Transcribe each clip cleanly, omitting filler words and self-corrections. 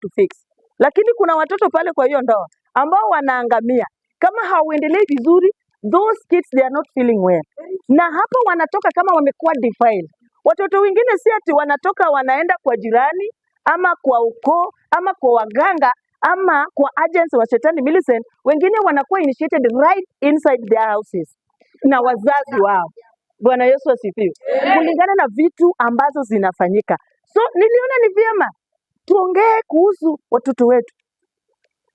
to fix. Lakini kuna watoto pale kwa hiyo ndoa ambao wanaangamia. Kama hauendelei vizuri, those kids they are not feeling well. Na hapo wanatoka kama wamekuwa defiled. Watoto wengine si ati wanatoka wanaenda kwa jirani ama kwa ukoo ama kwa waganga ama kwa agents wa shetani Millicent, wengine wanakuwa initiated right inside their houses na wazazi wao. Bwana Yesu asifiwe. Kulingana na vitu ambazo zinafanyika. So niliona ni vyema tuongee kuhusu watoto wetu.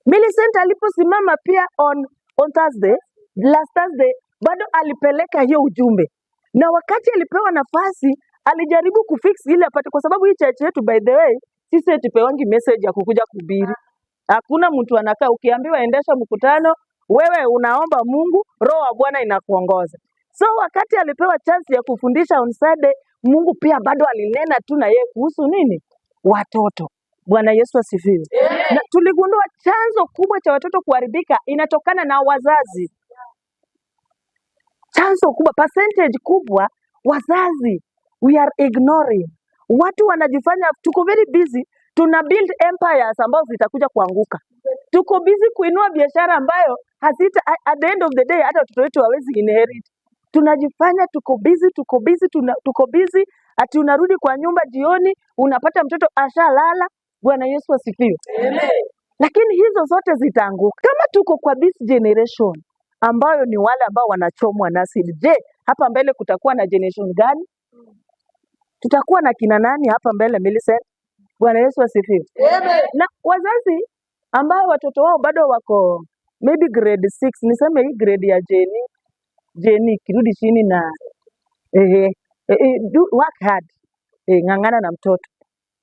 Millicent aliposimama pia on last Thursday, bado alipeleka hiyo ujumbe. Na wakati alipewa nafasi, alijaribu kufix ile apate, kwa sababu hii church yetu by the way, sisi tupewangi message ya kukuja kuhubiri. Hakuna mtu anakaa ukiambiwa endesha mkutano, wewe unaomba Mungu, roho wa Bwana inakuongoza. So wakati alipewa chance ya kufundisha on Sunday, Mungu pia bado alinena tu na yeye kuhusu nini? Watoto. Bwana Yesu asifiwe. Na tuligundua chanzo kubwa cha watoto kuharibika inatokana na wazazi. Chanzo kubwa, percentage kubwa, wazazi. We are ignoring. Watu wanajifanya, tuko very busy, tuna build empires ambazo zitakuja kuanguka. Tuko busy kuinua biashara ambayo at the end of the day hata watoto wetu hawezi inherit. Tunajifanya tuko busy, ati unarudi kwa nyumba jioni, unapata mtoto ashalala. Bwana Yesu asifiwe. Lakini hizo zote zitaanguka. Kama tuko kwa this generation ambayo ni wale ambao wanachomwa na asili, je, hapa mbele kutakuwa na generation gani? Tutakuwa na kina nani hapa mbele Millicent? Bwana Yesu asifiwe. Na wazazi ambao watoto wao bado wako maybe grade 6, niseme hii grade ya Jenny kirudi chini na do work hard. Ng'ang'ana na mtoto.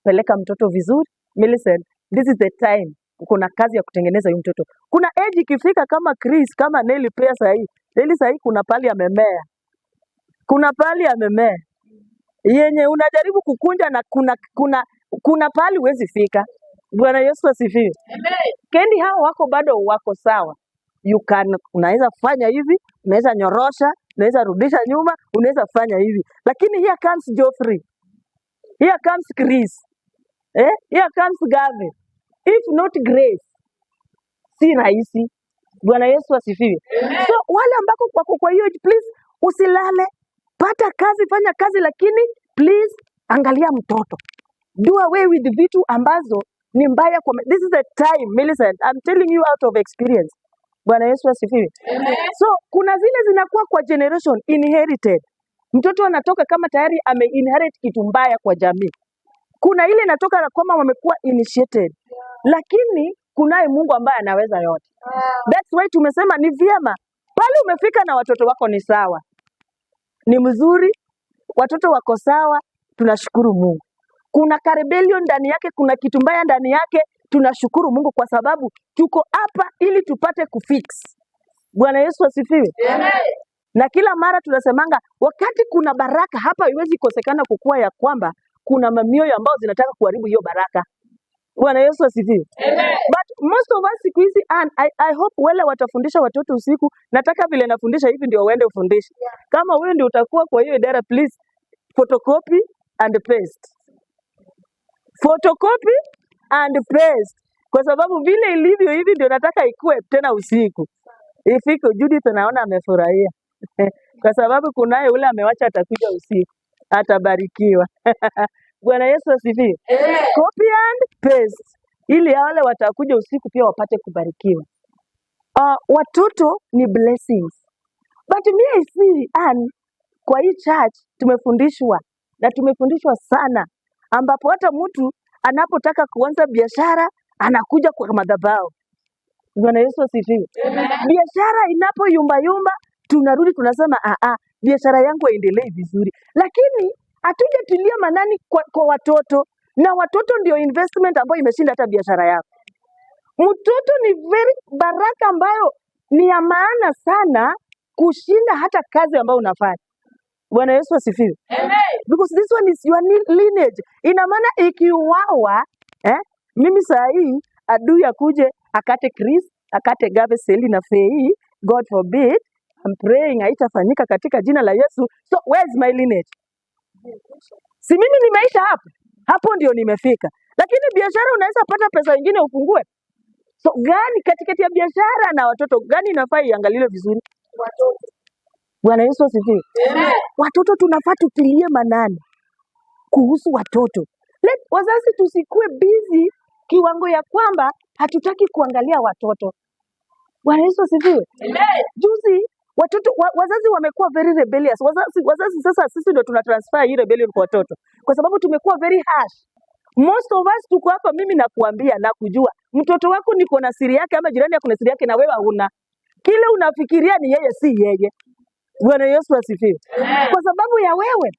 Peleka mtoto vizuri. Millicent, this is the time. Kuna kazi ya kutengeneza huyu mtoto. Kuna age ikifika kama Chris, kama Nelly pia sahi. Nelly sahi kuna pali amemea. Yenye unajaribu kukunja na kuna pali huwezi fika. Bwana Yesu asifiwe. Kendi hao wako bado wako sawa. Unaweza fanya hivi, unaweza nyorosha, unaweza rudisha nyuma, unaweza fanya hivi. Lakini here comes Geoffrey. Here comes Chris. Here comes Gavin. If not grace, si rahisi. Bwana Yesu asifiwe. So wale ambako kwa hiyo please usilale. Pata kazi, fanya kazi, lakini please angalia mtoto. Do away with vitu ambazo ni mbaya kwa this is the time Millicent, I'm telling you out of experience. Bwana Yesu asifiwe. So kuna zile zinakuwa kwa generation inherited. Mtoto anatoka kama tayari inherit kitu mbaya kwa jamii. Kuna ile inatoka kama wamekuwa initiated. Lakini kunaye Mungu ambaye anaweza yote. That's why tumesema ni vyema pale umefika na watoto wako ni sawa. Ni mzuri, watoto wako sawa, tunashukuru Mungu. Kuna rebellion ndani yake, kuna kitu mbaya ndani yake, tunashukuru Mungu kwa sababu tuko hapa ili tupate kufix. Bwana Yesu asifiwe. Na kila mara tunasemanga wakati kuna baraka hapa haiwezi kosekana kukua ya kwamba kuna mamioyo ambao zinataka kuharibu hiyo baraka. Bwana Yesu asifiwe. But most of us siku hizi and I hope wale watafundisha watoto usiku, nataka vile nafundisha hivi ndio uende ufundishe. Kama wewe ndio utakuwa kwa hiyo idara, please photocopy and paste. Photocopy and paste. Kwa sababu vile ilivyo hivi ndio nataka ikue tena usiku. Ifike Judith naona amefurahia. Kwa sababu kunaye ule amewacha atakuja usiku. Atabarikiwa. Bwana Yesu asifiwe. Copy and paste. Ili wale watakuja usiku pia wapate kubarikiwa. Watoto ni blessings. But me I see kwa hii church tumefundishwa sana, ambapo hata mtu anapotaka kuanza biashara anakuja kwa madhabahu. Bwana Yesu asifiwe. Biashara inapo yumba tunarudi tunasema biashara yangu iendelee vizuri. Lakini hatujatilia manani kwa watoto, na watoto ndio investment ambayo imeshinda hata biashara yako. Mtoto ni very baraka ambayo ni ya maana sana kushinda hata kazi ambayo unafanya. Bwana Yesu asifiwe. Because this one is your lineage. Ina maana ikiuawa, mimi saa hii adui akuje akate Chris, akate Gabe, Seli na Fei, God forbid, I'm praying haitafanyika katika jina la Yesu. So where is my lineage? Si mimi nimeisha hapo ndio nimefika. lakini biashara unaweza pata pesa nyingine ufungue. So gani katikati ya biashara na watoto gani inafaa iangaliwe vizuri? Watoto. Bwana Yesu asifiwe. Watoto tunafaa tutilie manani kuhusu watoto. Wazazi tusikue busy kiwango ya kwamba hatutaki kuangalia watoto. Bwana Yesu asifiwe. Juzi wazazi wamekuwa very rebellious. Wazazi sasa sisi ndio tunatransfer hii rebellion kwa watoto. Kwa sababu tumekuwa very harsh. Most of us tuko hapa, mimi nakuambia na kujua mtoto wako niko na siri yake ama jirani yako na siri yake na wewe huna. Kile unafikiria ni yeye, si yeye. Bwana Yesu asifiwe. Kwa sababu ya wewe.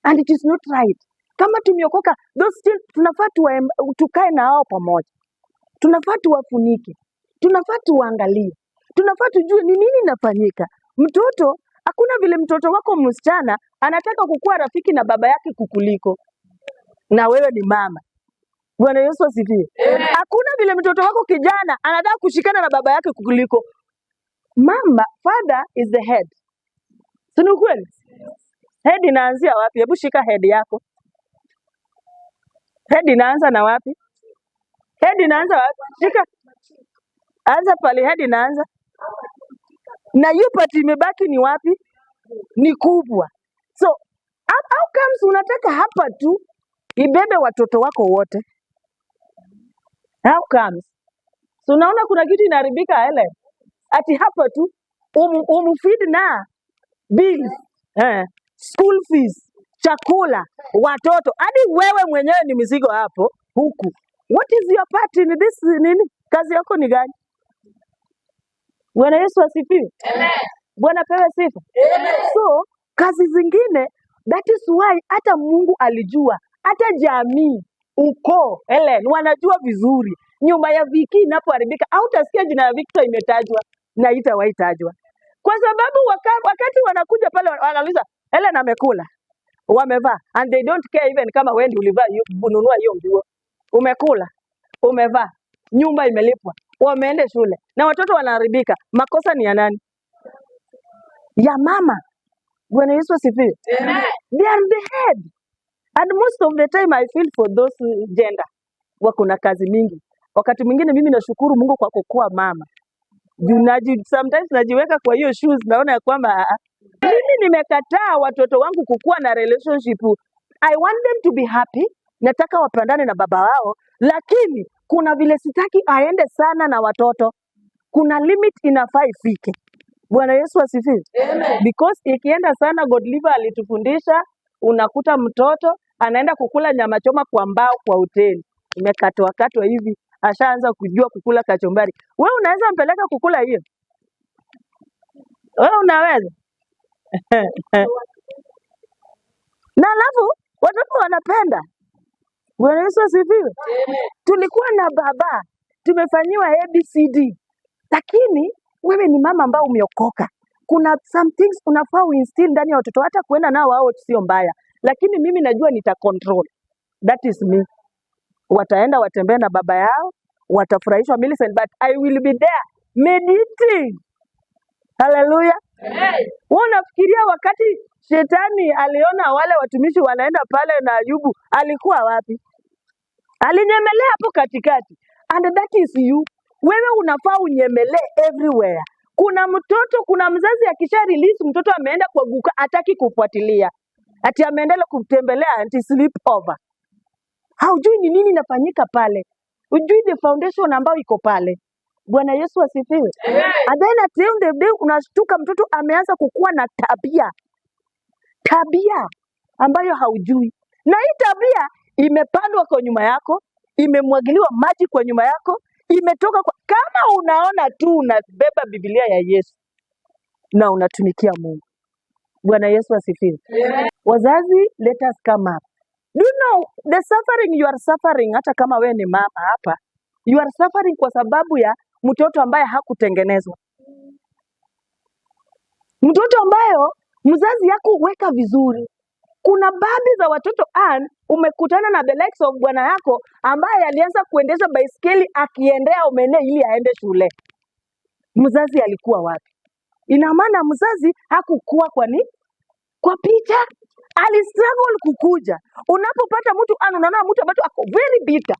And it is not right. Kama tumeokoka, those still tunafaa tukae na hao pamoja. Tunafaa tuwafunike. Tunafaa tuangalie. Tunafaa tujue ni nini inafanyika. Mtoto, hakuna vile mtoto wako msichana anataka kukuwa rafiki na baba yake kukuliko na wewe ni mama. Bwana Yesu asifiwe. Hakuna vile mtoto wako kijana anataka kushikana na baba yake kukuliko. Mama, father is the head. Sio kweli? Head inaanzia wapi? Hebu shika head yako. Head inaanza na wapi? Head inaanza wapi? Shika. Anza pale head inaanza. Na hiyo pati imebaki ni wapi? Ni kubwa. So, how comes unataka hapa tu ibebe watoto wako wote? How comes? So unaona kuna kitu inaharibika ele. Ati hapa tu umfeed na bills, school fees, chakula, watoto. Hadi wewe mwenyewe ni mizigo hapo huku. What is your part in this nini? Kazi yako ni gani? Bwana Yesu asifiwe. Amen. Bwana pewe sifa. Amen. So kazi zingine, that is why hata Mungu alijua, hata jamii ukoo wanajua vizuri nyumba ya Viki inapoharibika au utasikia jina ya Victor imetajwa na itawaitajwa. Kwa sababu wakati wanakuja pale wanauliza Helen amekula, wamevaa, and they don't care even kama wewe ndio ulivaa ununua hiyo nguo. Umekula, umevaa, nyumba imelipwa, wameenda shule na watoto wanaharibika. Makosa ni ya nani? Ya mama. Bwana Yesu asifiwe. They are the head. And most of the time I feel for those gender wako na kazi mingi. Wakati mwingine mimi nashukuru Mungu kwa kukua mama. Sometimes najiweka kwa hiyo shoes, naona ya kwamba mimi nimekataa watoto wangu kukua na relationship. I want them to be happy. Nataka wapendane na baba wao, lakini kuna vile sitaki aende sana na watoto. Kuna limit inafaa ifike. Bwana Yesu asifiwe. Because ikienda sana, Godliver alitufundisha, unakuta mtoto anaenda kukula nyama choma kwa mbao kwa hoteli. Imekatwa hivi, ashaanza kujua kukula kachumbari. Wewe unaweza mpeleka kukula hiyo? Wewe unaweza? Na alafu watoto wanapenda. Bwana Yesu asifiwe. Tulikuwa na baba, tumefanyiwa ABCD. Lakini wewe ni mama ambao umeokoka. Kuna some things unafaa uinstill ndani ya watoto, hata kuenda nao wao sio mbaya. Lakini mimi najua nita control. That is me. Wataenda watembea na baba yao, watafurahishwa Millicent, but I will be there meditating. Hallelujah. Wewe unafikiria wakati shetani aliona wale watumishi wanaenda pale na Ayubu, alikuwa wapi? Alinyemelea hapo katikati. And that is you. Wewe unafaa unyemelee everywhere. Kuna mtoto, kuna mzazi akisha release mtoto ameenda kwa guka, hataki kufuatilia. Ati ameenda kutembelea anti sleep over. Haujui ni nini inafanyika pale. Hujui the foundation ambayo iko pale. Bwana Yesu asifiwe. And then at the end of the day unashtuka mtoto ameanza kukua na tabia ambayo haujui. Na hii tabia imepandwa kwa nyuma yako, imemwagiliwa maji kwa nyuma yako, imetoka kwa... Kama unaona tu unabeba Biblia ya Yesu na unatumikia Mungu. Bwana Yesu asifiwe. Wazazi, let us come up. Do you know the suffering you are suffering, hata kama wewe ni mama hapa, you are suffering kwa sababu ya mtoto ambaye hakutengenezwa. Mtoto ambayo mzazi yako weka vizuri. Kuna baadhi za watoto umekutana na the likes of bwana yako ambaye alianza kuendesha baiskeli akiendea Omene ili aende shule. Mzazi alikuwa wapi? Ina maana mzazi hakukua kwa picha, alistruggle kukuja. Unapopata mtu unaona mtu ambaye ako very bitter,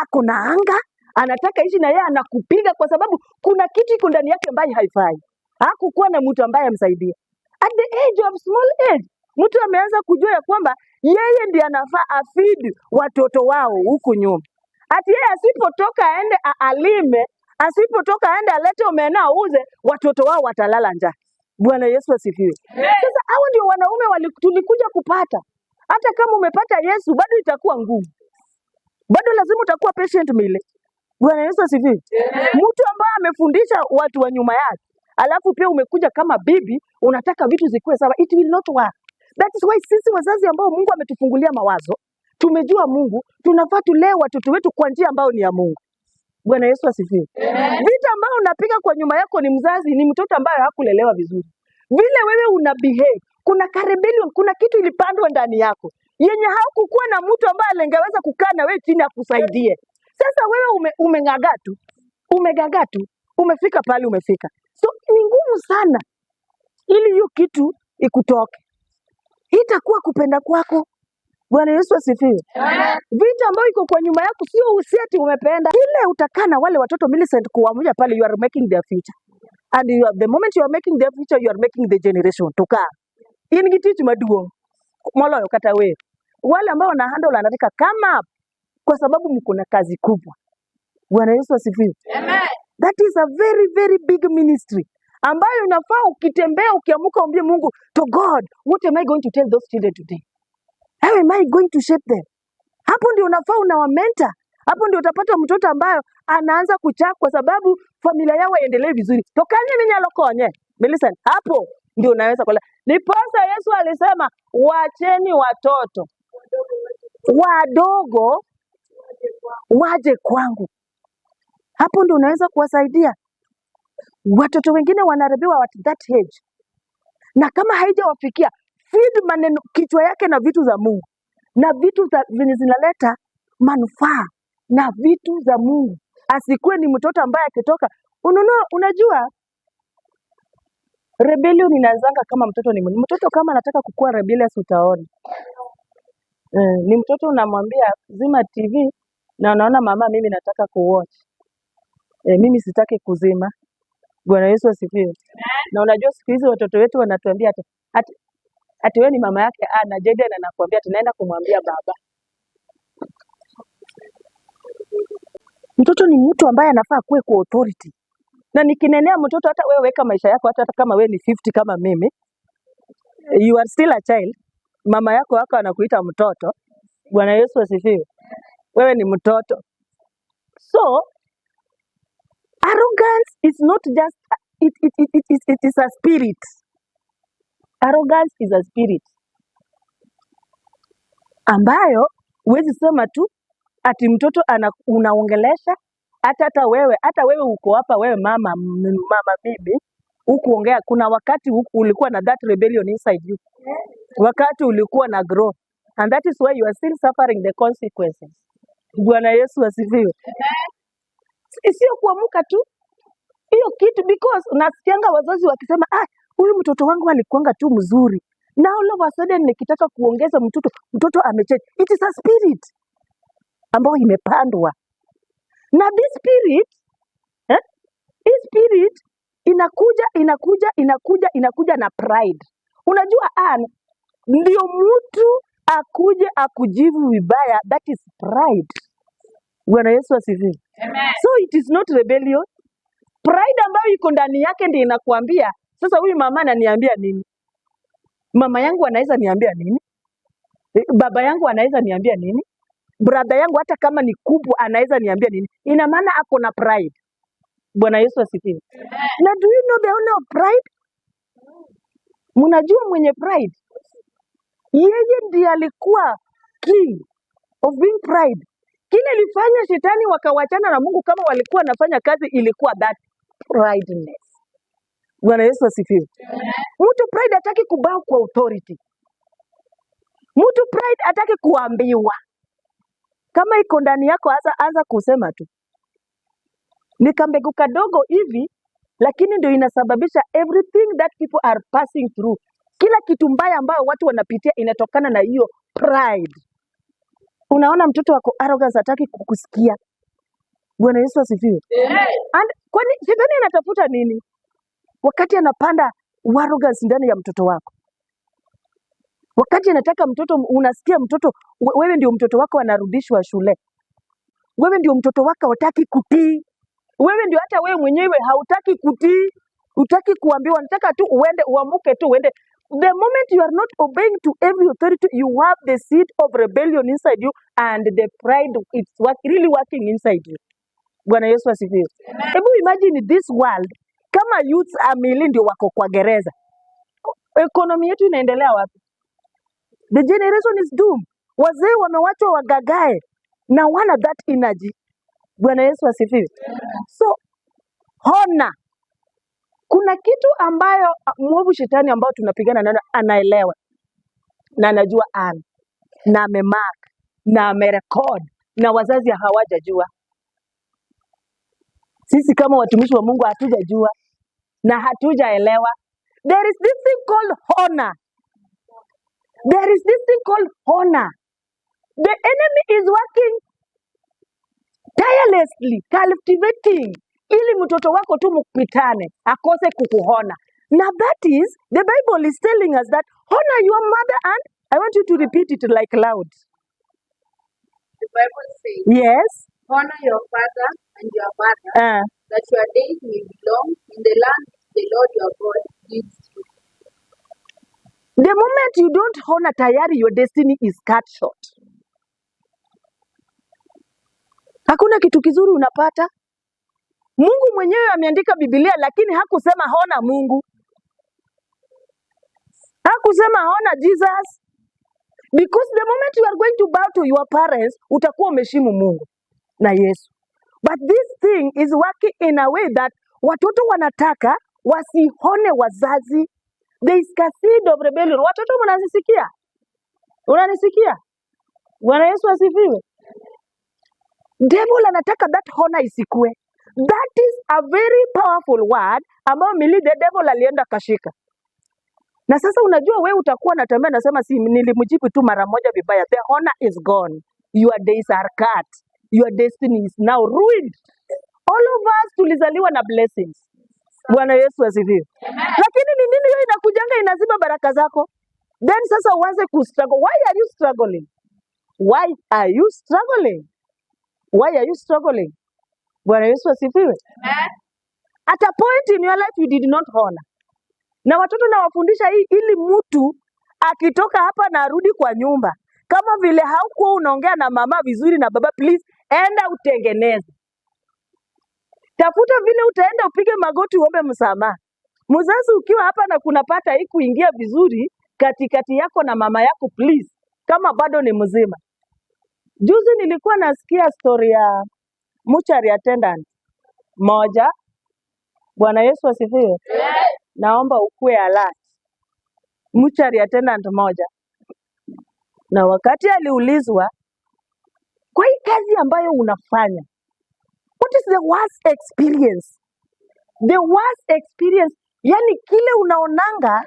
ako na anga, anataka ishi na yeye, anakupiga kwa sababu kuna kitu iko ndani yake ambaye haifai. Hakukuwa na mtu ambaye amsaidia. At the age of small age, mtu ameanza kujua ya kwamba yeye ndiye anafaa afeed watoto wao huku nyuma. Ati yeye asipotoka aende alime, asipotoka aende alete omena auze, watoto wao watalala njaa. Bwana Yesu asifiwe. Sasa hao ndio wanaume tulikuja kupata. Hata kama umepata Yesu bado itakuwa ngumu. Bado lazima utakuwa patient mile. Bwana Yesu asifiwe. Mtu ambaye amefundisha watu wa nyuma yake, alafu pia umekuja kama bibi, unataka vitu zikuwe sawa, it will not work. That is why sisi wazazi ambao Mungu ametufungulia mawazo, tumejua Mungu, tunafaa tulee watoto wetu kwa njia ambayo ni ya Mungu. Bwana Yesu asifiwe. Vita ambayo unapiga kwa nyuma yako ni mzazi, ni mtoto ambaye hakulelewa vizuri. Vile wewe una behave, kuna rebellion, kuna kitu ilipandwa ndani yako yenye haukukuwa na mtu ambaye alingeweza kukaa na wewe chini akusaidie. Sasa wewe umegaga tu, umefika pale umefika. So ni ngumu sana ili hiyo kitu ikutoke. Itakuwa kupenda kwako. Bwana Yesu asifiwe. Vita ambayo iko kwa nyuma yako sio usiati umependa. Ile utakaa na wale watoto Millicent kuamuja pale, you are making their future. And the moment you are making their future, you are making the generation to come. In gitichi maduong. Moloyo kata wewe. Wale ambao wana handle anataka come up kwa sababu mko na kazi kubwa. Bwana Yesu asifiwe. Amen. That is a very very big ministry ambayo unafaa ukitembea ukiamuka umbie Mungu, to God, what am I going to tell those children today? How am I going to shape them? Hapo ndio unafaa unawamenta. Hapo ndio utapata mtoto ambayo anaanza kuchaka kwa sababu familia yao iendelee vizuri. Tokanye minyalokonye. Millicent, hapo ndio unaweza kula. Niposa Yesu alisema, wacheni watoto wadogo waje kwangu. Hapo ndio unaweza kuwasaidia. Watoto wengine wanarebewa at that age. Na kama haijawafikia, feed maneno kichwa yake na vitu za Mungu. Na vitu za zinaleta manufaa na vitu za Mungu. Asikuwe ni mtoto ambaye akitoka. Unajua rebellion inaanzanga kama mtoto ni mtoto kama anataka kukua rebellious utaona. Ni mtoto unamwambia zima TV na unaona mama mimi nataka kuwatch. Mimi sitaki kuzima. Bwana Yesu asifiwe. Na unajua siku hizi watoto wetu wanatuambia ati wewe ni mama yake na Jaden anakuambia tunaenda kumwambia baba. Mtoto ni mtu ambaye anafaa kuwe kwa authority. Na nikinenea mtoto, hata wewe weka maisha yako, hata kama wewe ni 50 kama mimi, you are still a child. Mama yako wako anakuita mtoto. Bwana Yesu asifiwe. Wewe ni mtoto. So arrogance is not just it is a spirit. Arrogance is a spirit ambayo huwezi sema tu ati mtoto unaongelesha. Hata wewe uko hapa, wewe mama bibi, ukuongea. Kuna wakati ulikuwa na that rebellion inside you, wakati ulikuwa na grow, and that is why you are still suffering the consequences. Bwana Yesu asifiwe. Sio kuamuka tu hiyo kitu, because unasikianga wazazi wakisema huyu mtoto wangu alikuanga tu mzuri, na all of a sudden nikitaka kuongeza mtoto amechange. It is a spirit ambayo imepandwa. Na this spirit inakuja na pride. Unajua ndio mtu akuje akujivu vibaya, that is pride. Bwana Yesu asifiwe. So it is not rebellion. Pride ambayo iko ndani yake ndio inakuambia sasa huyu mama ananiambia nini? Mama yangu anaweza niambia nini? Baba yangu anaweza niambia nini? Brother yangu hata kama ni kubwa anaweza niambia nini? Ina maana ako na pride. Bwana Yesu asifiwe. Na do you know the owner of pride? Mnajua mwenye pride? Yeye ndiye alikuwa king of being pride. Kile ilifanya shetani wakawachana na Mungu kama walikuwa nafanya kazi, ilikuwa that prideness. Bwana Yesu asifiwe. Mtu pride hataki kubao kwa authority. Mtu pride hataki kuambiwa. Kama iko ndani yako anza kusema tu. Ni kambegu kadogo hivi, lakini ndio inasababisha everything that people are passing through. Kila kitu mbaya ambayo watu wanapitia inatokana na hiyo pride. Unaona mtoto wako arrogance, hataki kukusikia. Bwana Yesu asifiwe. And kwani shetani anatafuta nini wakati anapanda arrogance ndani ya mtoto wako? Wakati anataka mtoto, unasikia mtoto, wewe ndio mtoto wako anarudishwa shule, wewe ndio mtoto wako hataki kutii, wewe ndio hata wewe mwenyewe hautaki kutii, hutaki kuambiwa, nataka tu uende, uamuke tu uende. The moment you are not obeying to every authority, you have the seed of rebellion inside you, and the pride is really working inside you. Bwana Yesu asifiwe. Hebu imagine this world, kama youths amili ndio wako kwa gereza, economy yetu inaendelea wapi? The generation is doomed. Wazee wamewachwa wagagae na wana that energy. Bwana Yesu asifiwe. So hona, kuna kitu ambayo mwovu shetani ambao tunapigana nayo anaelewa na anajua na amemark na amerecord na wazazi hawajajua. Sisi kama watumishi wa Mungu hatujajua na hatujaelewa. There is this thing called honor. There is this thing called honor. The enemy is working tirelessly, cultivating, ili mtoto wako tu mkupitane, akose kukuhona. Now that is, the Bible is telling us that honor your mother, and I want you to repeat it like loud. The Bible says, yes, honor your father and your mother, that your days may be long in the land the Lord your God gives you. The moment you don't honor tayari, your destiny is cut short. Hakuna kitu kizuri unapata. Mungu mwenyewe ameandika Biblia, lakini hakusema honor Mungu. Hakusema honor Jesus. Because the moment you are going to bow to your parents, utakuwa umeshimu Mungu na Yesu. But this thing is working in a way that watoto wanataka wasihone wazazi. There is a seed of rebellion. Watoto mnanisikia? Unanisikia? Bwana Yesu asifiwe. Devil anataka that honor isikue. That is a very powerful word ambao the devil alienda kashika. Na sasa unajua wewe utakuwa natembea nasema si nilimjibu tu mara moja vibaya. The honor is gone. Your days are cut. Your destiny is now ruined. All of us tulizaliwa na blessings. Bwana Yesu asifiwe. Lakini ni nini hiyo inakujanga inaziba baraka zako? Then sasa uanze kustruggle. Why are you struggling? Why are you struggling? Why are you struggling? Bwana Yesu asifiwe. At a point in your life you did not honor. Na watoto nawafundisha hii ili mtu akitoka hapa na arudi kwa nyumba. Kama vile haukuwa unaongea na mama vizuri na baba, please enda utengeneze. Tafuta vile utaenda upige magoti uombe msamaha. Mzazi ukiwa hapa na kunapata hii kuingia vizuri katikati yako na mama yako, please, kama bado ni mzima. Juzi nilikuwa nasikia story ya mortuary attendant moja. Bwana Yesu asifiwe. Naomba ukue alert. Mortuary attendant moja. Na wakati aliulizwa, kwa hii kazi ambayo unafanya, what is the worst experience? The worst experience, yani kile unaonanga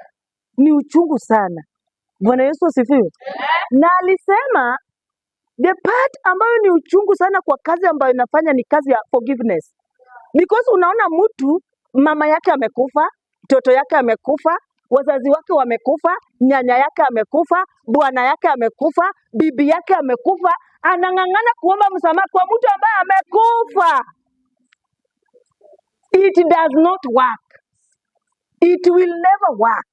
ni uchungu sana. Bwana Yesu asifiwe. Na alisema the part ambayo ni uchungu sana kwa kazi ambayo inafanya ni kazi ya forgiveness. Because unaona mtu mama yake amekufa, mtoto yake amekufa, wazazi wake wamekufa, nyanya yake amekufa, bwana yake amekufa, bibi yake amekufa, anang'ang'ana kuomba msamaha kwa mtu ambaye amekufa. It does not work. It will never work.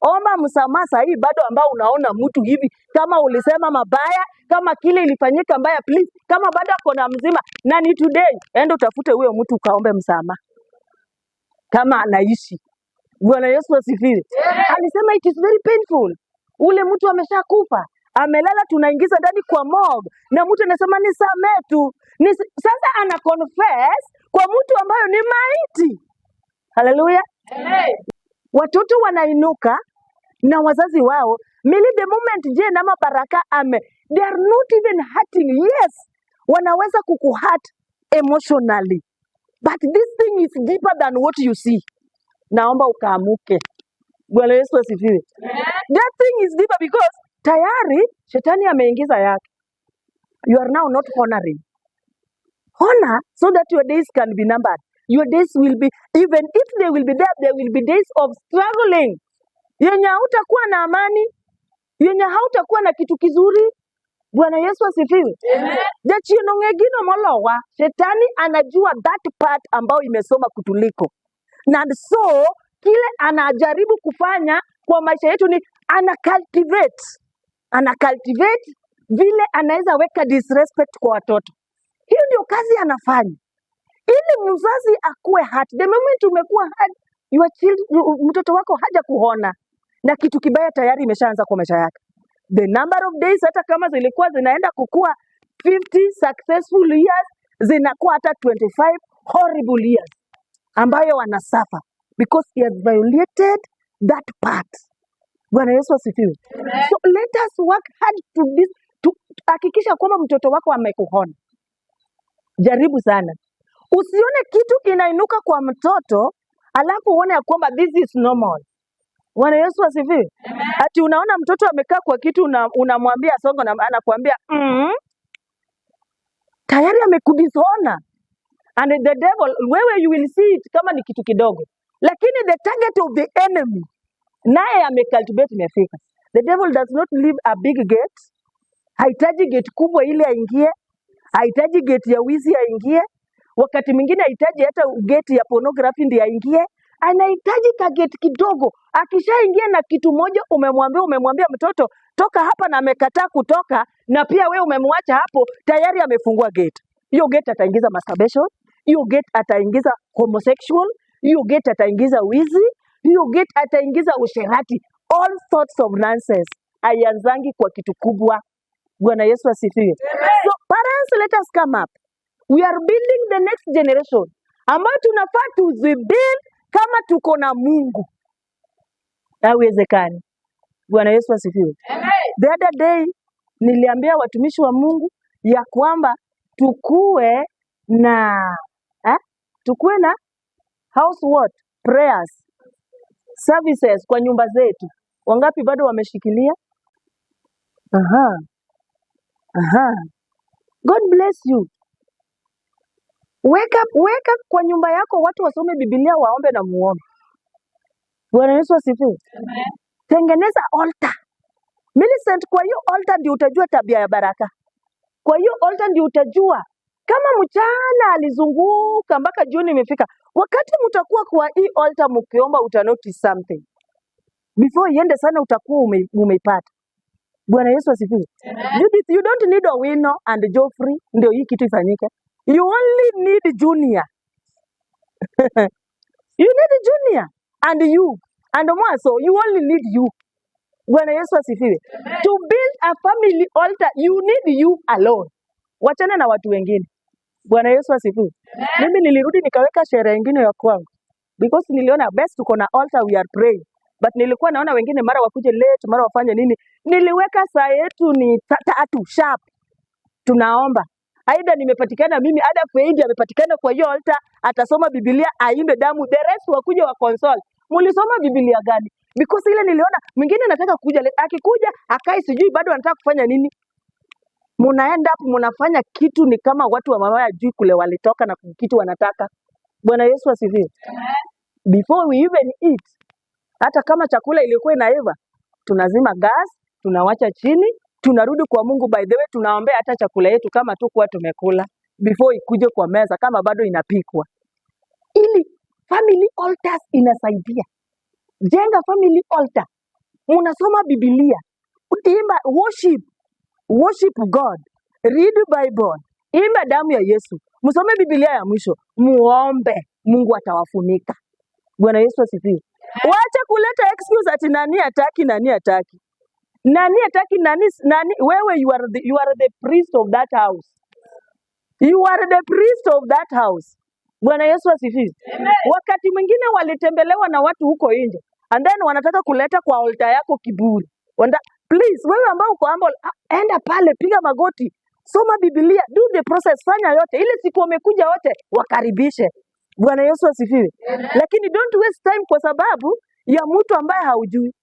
Omba msamaha sahi bado ambao unaona mtu hivi, kama ulisema mabaya, kama kile ilifanyika mbaya, please, kama bado akona mzima na ni today, enda utafute huyo mtu ukaombe msamaha kama anaishi. Bwana Yesu asifiwe. Alisema it is very painful. Ule mtu ameshakufa, amelala, tunaingiza ndani kwa morgue na mtu anasema nisamee tu. Sasa ana confess kwa mtu ambayo ni maiti. Haleluya. Watoto wanainuka na wazazi wao, the moment je na mabaraka they are not even hurting. Yes, wanaweza kukuhurt emotionally, but this thing is deeper than what you see. Naomba ukaamuke. Bwana Yesu asifiwe. That thing is deeper because tayari shetani ameingiza yake. You are now not honoring. Honor so that your days can be numbered. Your days will be, even if they will be there will be days of struggling. Yenye hautakuwa na amani, yenye hautakuwa na kitu kizuri. Bwana Yesu asifiwe. Jachino ngegino molowa, shetani anajua that part ambao imesoma kutuliko. Na so, kile anajaribu kufanya kwa maisha yetu ni ana cultivate vile anaweza weka disrespect kwa watoto. Hiyo ndio kazi anafanya. Ili mzazi akuwe hurt. The moment umekuwa hurt, mtoto wako haja kuona. Na kitu kibaya tayari imeshaanza kwa maisha yake. The number of days hata kama zilikuwa zinaenda kukua 50 successful years, zinakuwa hata 25 horrible years ambayo wanasuffer because he has violated that part. Bwana Yesu asifiwe. So let us work hard to hakikisha kwamba mtoto wako amekuhona. Jaribu sana. Usione kitu inainuka kwa mtoto alafu uone ya kwamba this is normal. Bwana Yesu asifiwe. Ati unaona mtoto amekaa kwa kitu unamwambia songo na anakuambia tayari amekudishona. And the devil, wewe you will see it kama ni kitu kidogo. Lakini the target of the enemy naye amecultivate imefika. The devil does not leave a big gate. Haitaji gate kubwa ili aingie. Haitaji gate ya wizi aingie. Wakati mwingine haitaji hata gate ya pornography ndiye aingie. Anahitaji ka gate kidogo. Akishaingia na kitu moja umemwambia mtoto toka hapa na amekataa kutoka, na pia wewe umemwacha hapo, tayari amefungua gate. Hiyo gate ataingiza masturbation, hiyo gate ataingiza homosexual, hiyo gate ataingiza wizi, hiyo gate ataingiza usherati, all sorts of nonsense. Aianzangi kwa kitu kubwa. Bwana Yesu asifiwe. So parents, let us come up. We are building the next generation ambayo tunafaa tuzibuild kama tuko na Mungu. Haiwezekani. Bwana Yesu asifiwe. The other day niliambia watumishi wa Mungu ya kwamba tukue na house what? Prayers, services kwa nyumba zetu. Wangapi bado wameshikilia? God bless you. Wake up kwa nyumba yako, watu wasome Biblia, waombe na muombe. Bwana Yesu asifiwe. Tengeneza altar. Millicent, kwa hiyo altar ndio utajua tabia ya baraka. Kwa hiyo altar ndio utajua kama mchana alizunguka mpaka jioni imefika. Wakati mtakuwa kwa hii altar mkiomba utanotice something. Before iende sana utakuwa umeipata. Bwana Yesu asifiwe. You don't need a Owino and Geoffrey ndio hii kitu ifanyike. You only need Junior. You need Junior and you. And more so, you only need you. Bwana Yesu asifiwe. To build a family altar, you need you alone. Wachana na watu wengine. Bwana Yesu asifiwe. Mimi nilirudi nikaweka sherehe nyingine ya kwangu. Because niliona best tuko na altar, we are praying. But nilikuwa naona wengine mara wakuje late, mara wafanye nini. Niliweka saa yetu ni 3 sharp. Tunaomba. Aidha nimepatikana mimi, ada Faidi amepatikana kwa hiyo altar, atasoma Biblia, aimbe damu, the rest wakuja wa console. Mulisoma Biblia gani? Because ile niliona mwingine anataka kuja, akikuja akai sijui bado anataka kufanya nini. Munaenda hapo mnafanya kitu ni kama watu wa mama ya juu kule walitoka na kitu wanataka. Bwana Yesu asifiwe. Before we even eat, hata kama chakula ilikuwa inaiva, tunazima gas, tunawacha chini, tunarudi kwa Mungu. By the way, tunaombea hata chakula yetu kama tu kwa tumekula before ikuje kwa meza kama bado inapikwa. Ili family altars inasaidia. Jenga family altar. Unasoma Biblia. Utimba worship God. Read Bible. Imba damu ya Yesu. Msome Biblia ya mwisho. Muombe. Mungu atawafunika. Bwana Yesu asifiwe. Wacha kuleta excuse ati nani ataki. Nani ataki, wewe you are the priest of that house. You are the priest of that house. Bwana Yesu asifiwe. Wakati mwingine walitembelewa na watu huko nje. And then wanataka kuleta kwa altar yako kiburi. Please, wewe ambao uko humble, enda pale, piga magoti, soma Biblia, do the process, fanya yote. Ile siku wamekuja wote, wakaribishe. Bwana Yesu asifiwe. Lakini don't waste time kwa sababu ya mtu ambaye haujui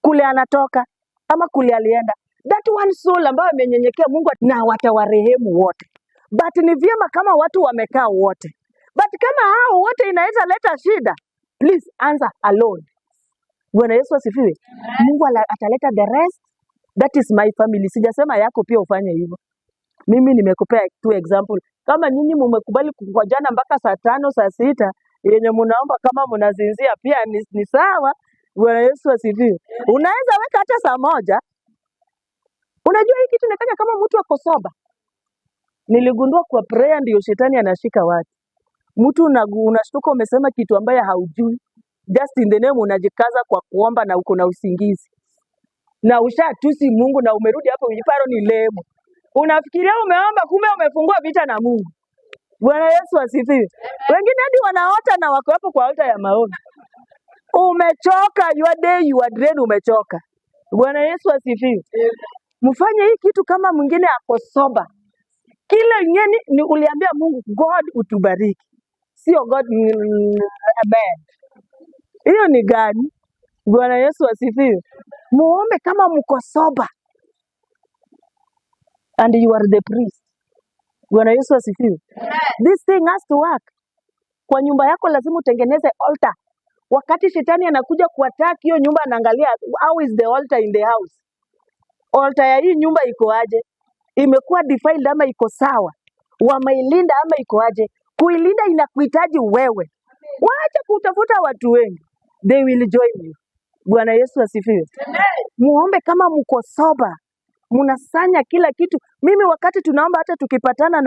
kule anatoka ama kule alienda. That one soul ambayo amenyenyekea Mungu na watawarehemu wote. But ni vyema kama watu wamekaa wote. But kama hao wote inaweza leta shida, please answer alone. Bwana Yesu asifiwe. Mungu ataleta the rest. That is my family. Sijasema yako pia ufanye hivyo. Mimi nimekupea tu example. Kama nyinyi mmekubali kungojana mpaka saa 5 saa 6 yenye mnaomba kama mnazinzia pia ni sawa. Bwana Yesu asifiwe. Unaweza weka hata saa 1. Unajua hii kitu inafanya kama mtu ako soba. Niligundua kwa prayer ndio shetani anashika watu. Mtu unashtuka umesema kitu ambaye haujui. Just in the name unajikaza kwa kuomba na uko na usingizi. Na ushatusi Mungu na umerudi hapo ujiparo ni lemo. Unafikiria umeomba kumbe umefungua vita na Mungu. Bwana Yesu asifiwe. Wengine hadi wanaota na wako hapo kwa altar ya maombi. Umechoka, your day you are drained, umechoka. Bwana Yesu asifiwe. Mfanye hii kitu kama mwingine ako soba. Kile nyeni ni uliambia Mungu God utubariki. Sio God amen. Hiyo ni gani? Bwana Yesu asifiwe. Muombe kama mko soba. And you are the priest. Bwana Yesu asifiwe. This thing has to work. Kwa nyumba yako lazima utengeneze altar. Wakati shetani anakuja kuattack hiyo nyumba, anaangalia how is the altar in the house. Altar ya hii nyumba iko aje? Imekuwa defiled ama iko sawa? Wameilinda ama iko aje? Kuilinda inakuhitaji wewe. Waache kutafuta watu wengi. They will join you. Bwana Yesu asifiwe. Muombe kama mko soba. Munasanya kila kitu. Mimi wakati tunaomba hata tukipatana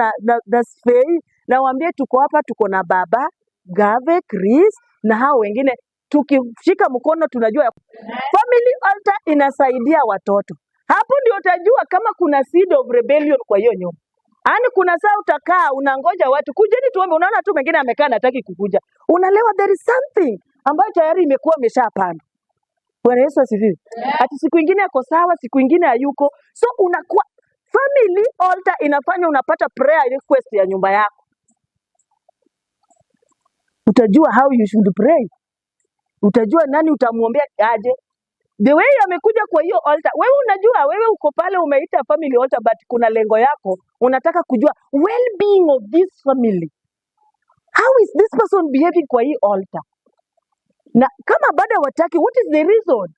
na Sfei, nawaambia tuko hapa, tuko na baba, Gave, Chris na hao wengine, tukishika mkono tunajua family altar inasaidia watoto. Hapo ndio utajua kama kuna seed of rebellion kwa hiyo nyumba. Yaani kuna saa utakaa unangoja watu kujeni tuombe, unaona tu mwingine amekaa hataki kukuja. Unalewa there is something ambayo tayari imekuwa imeshapanda. Bwana Yesu asifiwe. Ati siku nyingine yako sawa, siku nyingine hayuko. So unakuwa family altar inafanya unapata prayer request ya nyumba yako. Utajua how you should pray. Utajua nani utamuombea aje. The way amekuja kwa hiyo altar. Wewe unajua wewe uko pale umeita family altar but kuna lengo yako. Unataka kujua well-being of this family. How is this person behaving kwa hii altar? Na kama bado wataki, what is the reason?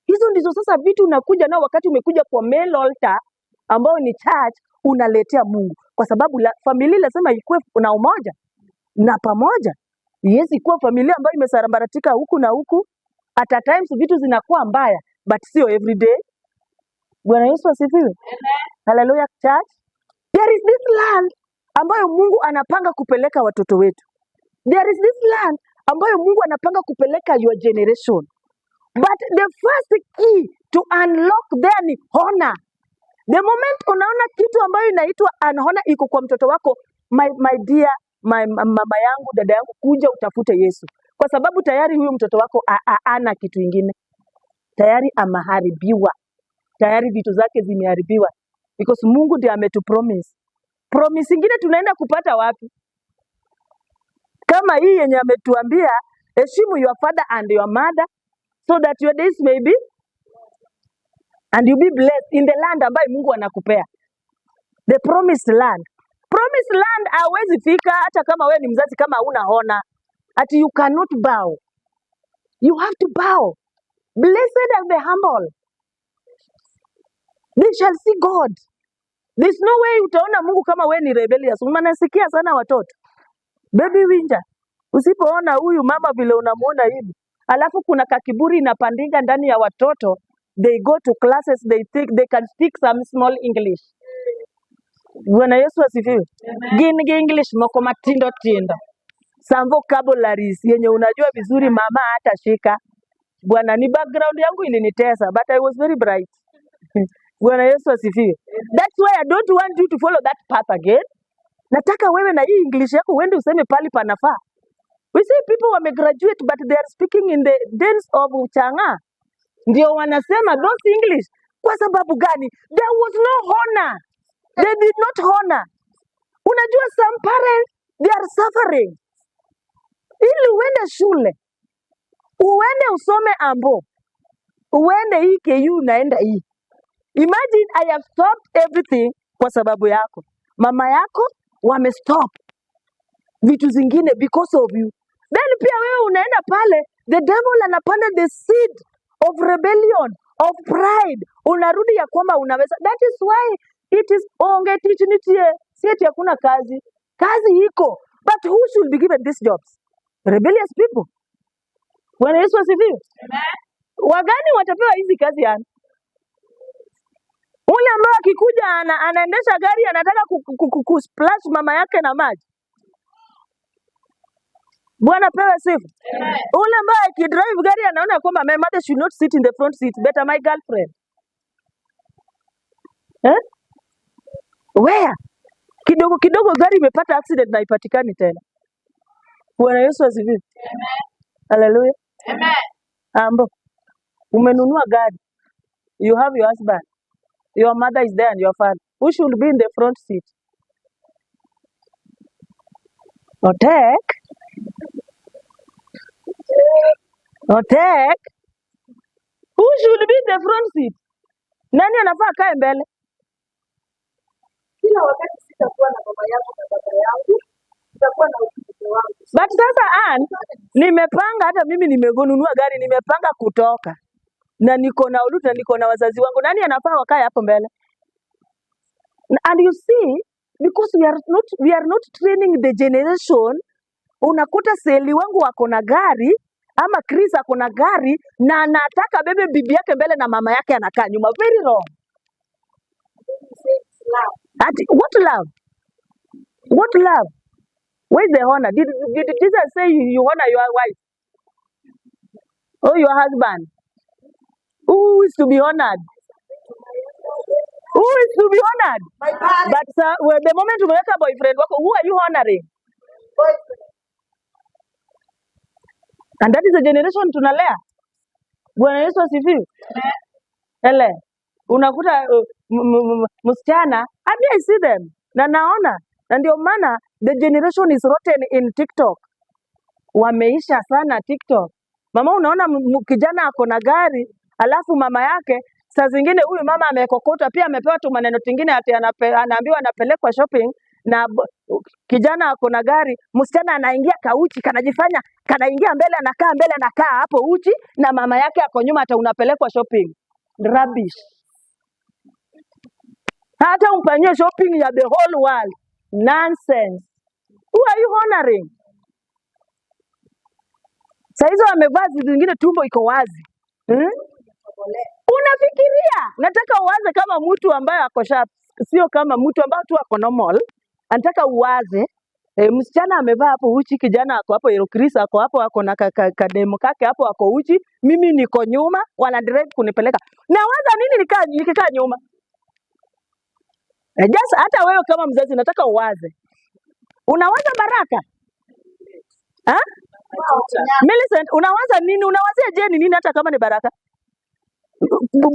Hizo ndizo sasa vitu unakuja nao wakati umekuja kwa main altar ambao ni church, unaletea Mungu. Kwa sababu familia lazima ikuwe na umoja na pamoja. Yes, kuwa familia ambayo imesambaratika huku na huku. At times vitu zinakuwa mbaya, but sio every day. Bwana Yesu asifiwe. Hallelujah church. There is this land ambayo Mungu anapanga kupeleka watoto wetu. There is this land ambayo Mungu anapanga kupeleka your generation. But the first key to unlock there ni honor. The moment unaona kitu ambayo inaitwa honor iko kwa mtoto wako, my dear, mama yangu, dada yangu, kuja utafute Yesu. Kwa sababu tayari huyu mtoto wako ana kitu kingine. Tayari ameharibiwa. Tayari vitu zake zimeharibiwa. Because Mungu ndiye ametupromise. Promise nyingine tunaenda kupata wapi? Kama hii yenye ametuambia, heshimu your father and your mother so that your days may be and you be blessed in the land ambayo Mungu anakupea. The promised land. Promised land hawezi fika hata kama wewe ni mzazi kama huna honor. Ati you cannot bow. You have to bow. Blessed are the humble. They shall see God. There's no way utaona Mungu kama wewe ni rebellious. Unanasikia sana watoto. Baby winja. Usipoona huyu mama vile unamuona hivi. Alafu kuna kakiburi inapandinga ndani ya watoto. They go to classes, they think they can speak some small English. Bwana Yesu asifiwe. Gin English moko matindo tindo. Some vocabularies yenye unajua vizuri mama hata shika. Bwana ni background yangu ilinitesa but I was very bright. Bwana Yesu asifiwe. That's why I don't want you to follow that path again. Nataka wewe na hii English yako uende useme pali panafaa. We see people wamegraduate but they are speaking in the dens of Uchanga. Ndio wanasema those English. Kwa sababu gani? There was no honor. They did not honor. Unajua some parents, they are suffering. Ili uende shule. uende usome Ambo, uende hii KU unaenda hii. Imagine I have stopped everything kwa sababu yako. Mama yako wamestop vitu zingine because of you. Then pia wewe unaenda pale, the devil anapanda the seed of rebellion, of pride. Unarudi ya kwamba unaweza. That is why it is ongetinitie. Si eti hakuna kazi. Kazi iko. But who should be given these jobs? Rebellious people. Bwana Yesu asifiwe. Wagani watapewa hizi kazi yani? Ule ambao akikuja anaendesha gari anataka kusplash mama yake na maji. Bwana pewe sifa. Ule ambao akidrive gari anaona kwamba my mother should not sit in the front seat, better my girlfriend. Eh? Where? Kidogo kidogo gari imepata accident na ipatikani tena. Bwana Yesu asifiwe. Hallelujah. Ambo, umenunua gari. You have your husband. Your mother is there and your father. Who should be in the front seat? Otek. Who should be in the front seat? Nani anafaa kae mbele? Kila wakati sitakuwa na baba yangu na baba yangu, sitakuwa na utukufu wangu. But sasa nimepanga, hata mimi nimenunua gari, nimepanga kutoka. Na niko na uluta, niko na wazazi wangu. Nani anafaa wakae hapo mbele? And you see, because we are not training the generation, unakuta Seli wangu wako na gari ama Chris ako na gari na anataka bebe bibi yake mbele na mama yake anakaa nyuma. Very wrong. What love? What love? Where is the honor? Did Jesus say you honor your wife or your husband? Who is to be honored? Who is to be honored? My parents. But the moment umeweka boyfriend wako, who are you honoring? Boyfriend. And that is the generation tunalea. Bwana Yesu asifiwe. Ele, unakuta msichana, I see them. Na naona, na ndio maana the generation is rotten in TikTok. Wameisha sana TikTok. Mama unaona kijana ako na gari, alafu mama yake saa zingine huyu mama amekokota pia amepewa tu maneno tingine ati anaambiwa anapelekwa shopping na kijana ako na gari, msichana anaingia kauchi kanajifanya kanaingia mbele anakaa hapo uchi na mama yake ako nyuma hata unapelekwa shopping. Rubbish. Hata umfanyie shopping ya the whole world. Nonsense. Who are you honoring? Saizo amevaa zingine tumbo iko wazi. Unafikiria, nataka uwaze kama mtu ambaye ako sharp, sio kama mtu ambaye tu ako normal. Nataka uwaze, msichana amevaa hapo uchi, kijana ako hapo, Chris ako hapo, ako na kademo kake hapo ako uchi, mimi niko nyuma, wana drive kunipeleka. Nawaza nini nikikaa nyuma? Just hata wewe kama mzazi nataka uwaze. Unawaza baraka? Ha? Millicent, unawaza nini? Unawazia je nini hata kama ni baraka?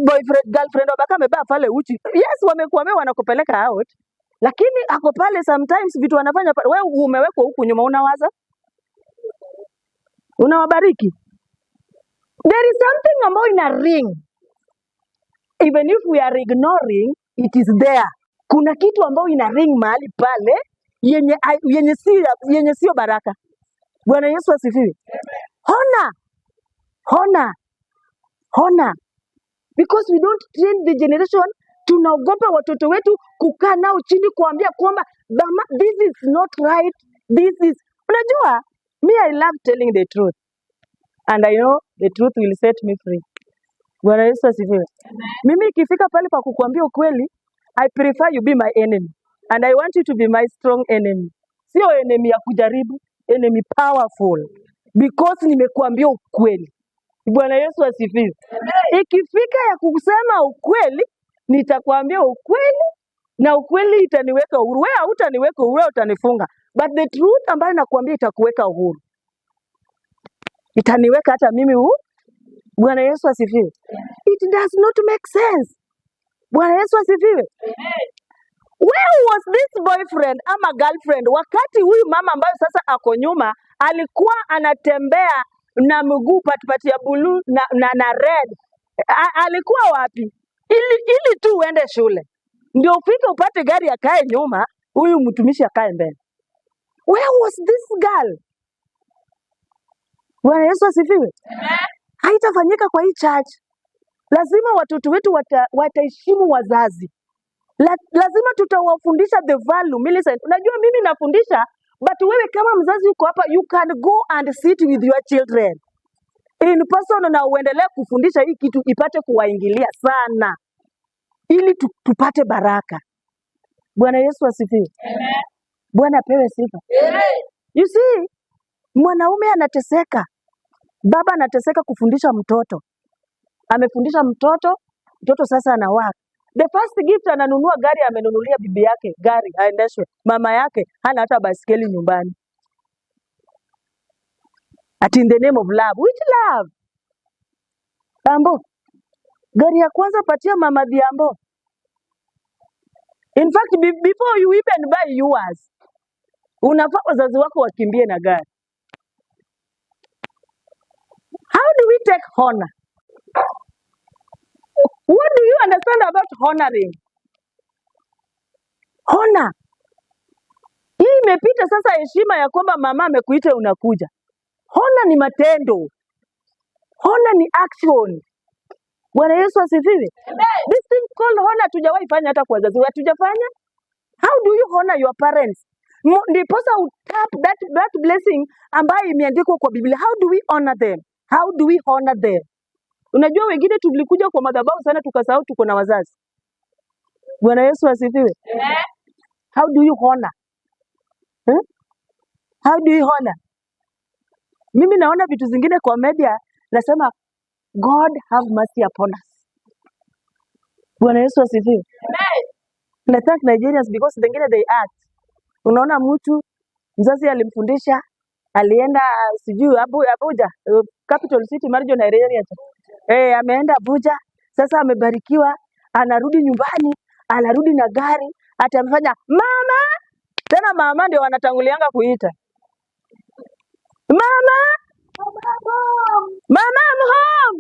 Boyfriend, girlfriend wabaka amebaa pale uchi. Yes, wamekuambia wanakupeleka out. Lakini ako pale sometimes vitu wanafanya pale. Wewe umewekwa huku nyuma unawaza? Unawabariki? There is something ambayo ina ring. Even if we are ignoring, it is there. Kuna kitu ambayo ina ring mahali pale yenye sio baraka. Bwana Yesu asifiwe. Honor. Because we don't train the generation, tunaogopa watoto wetu kukaa nao chini kuambia kwamba this is not right, this is. Unajua, me I love telling the truth. And I know the truth will set me free. Bwana Yesu asifiwe. Mimi ikifika pale pa kukuambia ukweli, I prefer you be my enemy. And I want you to be my strong enemy. Sio enemy ya kujaribu, enemy powerful. Because nimekuambia ukweli. Bwana Yesu asifiwe. Ikifika ya kusema ukweli, nitakwambia ukweli na ukweli itaniweka uhuru. Wewe hutaniweka uhuru, wewe utanifunga. But the truth ambayo nakwambia itakuweka uhuru. Itaniweka hata mimi uhuru. Bwana Yesu asifiwe. It does not make sense. Bwana Yesu asifiwe. Where was this boyfriend ama girlfriend wakati huyu mama ambayo sasa ako nyuma alikuwa anatembea na mguu patipati ya blue na red. Alikuwa wapi? Ili tu uende shule. Ndio ufike upate gari akae nyuma, huyu mtumishi akae mbele. Where was this girl? Bwana Yesu asifiwe. Haitafanyika kwa hii church. Lazima watoto wetu wataheshimu wazazi. Lazima tutawafundisha the value. Millicent, unajua mimi nafundisha, but wewe kama mzazi uko hapa, you can go and sit with your children in person na uendelee kufundisha hii kitu ipate kuwaingilia sana, ili tupate baraka. Bwana Yesu asifiwe. Bwana apewe sifa. You see, mwanaume anateseka, baba anateseka kufundisha mtoto. Amefundisha mtoto sasa anawaka. The first gift ananunua gari, amenunulia bibi yake gari aendeshwe. Mama yake hana hata baiskeli nyumbani. At in the name of love. Which love? Ambo. Gari ya kwanza patia mama Diambo. In fact, before you even buy yours, unafaa wazazi wako wakimbie na gari. How do we take honor? What do you understand about honoring? Honor. Hii imepita sasa heshima ya kwamba mama amekuita unakuja. Honor ni matendo. Honor ni action. Bwana Yesu asifiwe. This thing called honor tujawahi fanya hata kwa wazazi. Hatujafanya. How do you honor your parents? Ndiposa utap that blessing ambayo imeandikwa kwa Biblia. How do we honor them? How do we honor them? Unajua wengine tulikuja kwa madhabahu sana tukasahau tuko na wazazi. Bwana Yesu asifiwe. How do you honor? How do you honor? Mimi naona vitu zingine kwa media nasema God have mercy upon us. Bwana Yesu asifiwe. And I thank Nigerians because wengine they act. Unaona mtu mzazi alimfundisha, alienda sijui Abuja, capital city Marijo Nigeria. Ameenda Abuja, sasa amebarikiwa, anarudi nyumbani, anarudi na gari, ati amefanya mama. Tena mama ndio wanatangulianga kuita. Mama I'm home.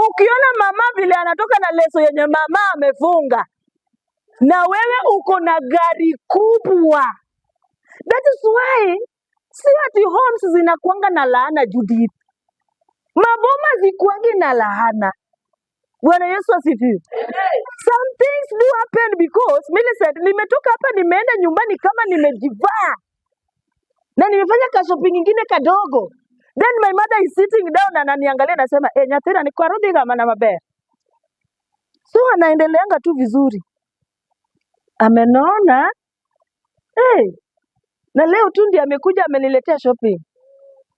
Ukiona mama vile anatoka na leso yenye mama amefunga, na wewe uko na gari kubwa. That is why si ati homes zinakuanga na laana Judith. Maboma zikuangi na laana. Bwana Yesu asifiwe. Some things do happen because Millicent, nimetoka hapa nimeenda nyumbani kama nimejivaa. Na nimefanya ka shopping nyingine kadogo. Then my mother is sitting down na ananiangalia nasema, Nyathira ni kwa rudi kama na mabaya. So anaendeleanga tu vizuri. Amenona. Na leo tu ndiye amekuja ameniletea shopping.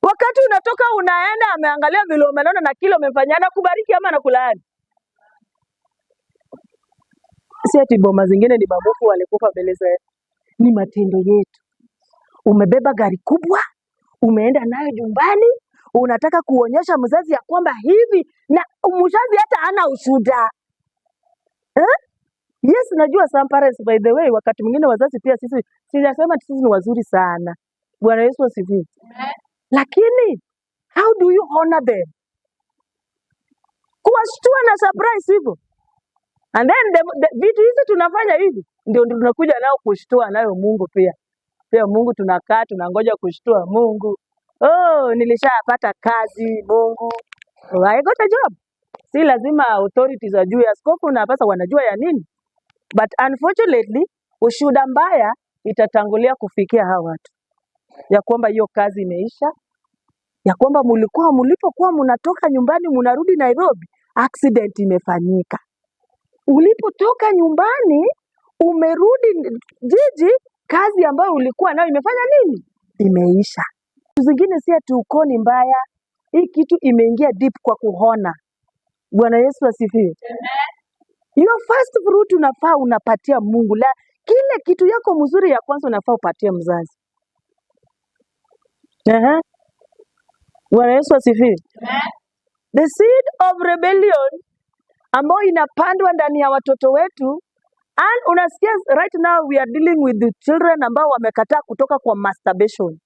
Wakati unatoka unaenda ameangalia vile umenona na kilo umefanyana kubariki ama nakulaani. Si ati boma zingine ni mabofu walikufa mbele zetu. Ni matendo yetu. Umebeba gari kubwa, umeenda nayo nyumbani, unataka kuonyesha mzazi ya kwamba hivi, na mzazi hata hana ushuhuda. Yes, najua some parents by the way, wakati mwingine wazazi pia sisi sijasema sisi ni wazuri sana. Bwana Yesu asifiwe. Lakini how do you honor them? Kuwashtua na surprise hivyo. And then vitu hizi tunafanya hivi ndio tunakuja nao kushtua nayo Mungu pia. Pia Mungu tunakaa tunangoja kushtua Mungu. Nilishapata kazi Mungu. I got a job. Si lazima authorities wajue, askofu na pasa wanajua ya nini. But unfortunately, ushuhuda mbaya itatangulia kufikia hawa watu. Ya kwamba hiyo kazi imeisha. Ya kwamba mlipokuwa mnatoka nyumbani mnarudi Nairobi, accident imefanyika. Ulipotoka nyumbani, umerudi jiji, kazi ambayo ulikuwa nayo imefanya nini? Imeisha. Zingine si ati ukoni mbaya. Hii kitu imeingia deep kwa kuhona. Bwana Yesu asifiwe. Your first fruit unafaa unapatia Mungu. Kile kitu yako mzuri ya kwanza unafaa upatie mzazi. Bwana Yesu asifiwe. The seed of rebellion ambayo inapandwa ndani ya watoto wetu, and unasikia right now we are dealing with the children ambao wamekataa kutoka kwa masturbation.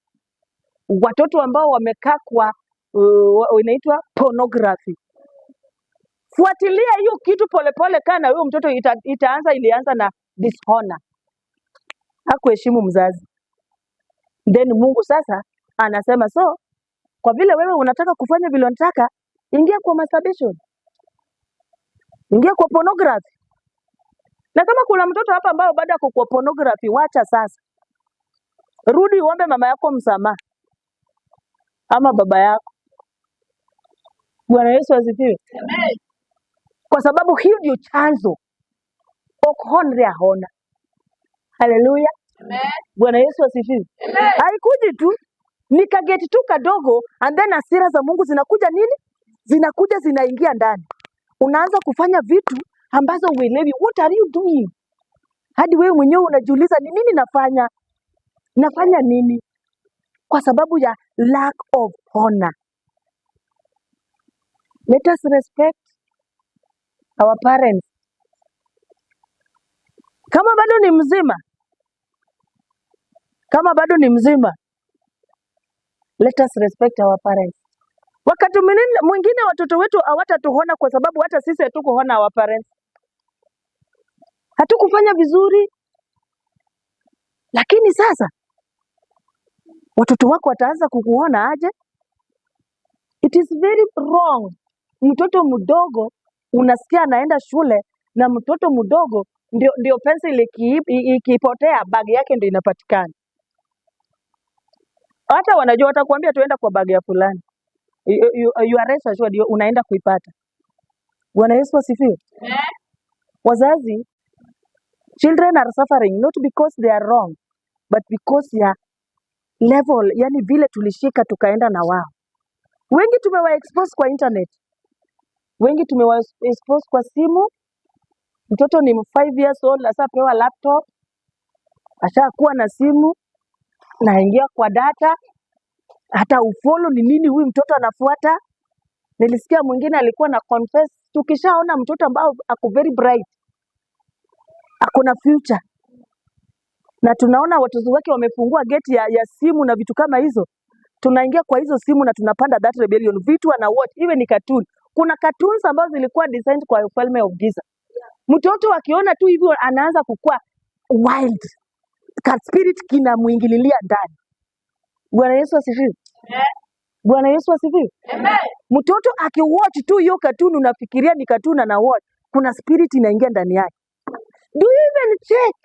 watoto ambao wamekaa kwa inaitwa pornography. Fuatilia hiyo kitu polepole, kana huyo mtoto ilianza na dishonor, hakuheshimu mzazi. Then Mungu sasa anasema, so kwa vile wewe unataka kufanya vile unataka, ingia kwa masturbation, ingia kwa pornography. Na kama kuna mtoto hapa ambao baada ya kwa pornography, wacha sasa, rudi uombe mama yako msamaha ama baba yako. Bwana Yesu asifiwe. Amen. Kwa sababu hiyo ndio chanzo okhonria hona. Haleluya. Amen. Bwana Yesu asifiwe. Amen. Haikuji tu ni kageti tu kadogo, and then hasira za Mungu zinakuja nini? Zinakuja zinaingia ndani. Unaanza kufanya vitu ambazo uelewi. What are you doing? Hadi wewe mwenyewe unajiuliza ni nini nafanya? Nafanya nini? Kwa sababu ya lack of honor. Let us respect our parents. Kama bado ni mzima, let us respect our parents. Wakati mwingine watoto wetu hawatatuona kwa sababu hata sisi hatukuona our parents. Hatukufanya vizuri. Lakini sasa watoto wako wataanza kukuona aje? It is very wrong. Mtoto mdogo unasikia anaenda shule, na mtoto mdogo ndio pencil ikipotea bag yake ndio inapatikana. Hata wanajua, watakwambia tuenda kwa bag ya fulani. You are rest assured unaenda kuipata. Bwana Yesu asifiwe. Wazazi, children are suffering not because they are wrong, but because ya level, yani vile tulishika tukaenda na wao. Wengi tumewa expose kwa internet. Wengi tumewa expose kwa simu. Mtoto ni 5 years old, asapewa laptop, ashakuwa na simu, naingia kwa data, hata ufollow ni nini huyu mtoto anafuata. Nilisikia mwingine alikuwa na confess, tukishaona mtoto ambao ako very bright, ako na future, na tunaona watoto wake wamefungua gate ya simu na vitu kama hizo, tunaingia kwa hizo simu na tunapanda that rebellion. Vitu ana watch, iwe ni cartoon. Kuna cartoons ambazo zilikuwa designed kwa ufalme of giza. Mtoto akiona tu hivyo anaanza kukua wild. Ka spirit kinamuingililia ndani. Bwana Yesu asifiwe. Bwana Yesu asifiwe. Amen. Mtoto akiwatch tu hiyo cartoon, unafikiria ni cartoon na watch, kuna spirit inaingia ndani yake. Do you even check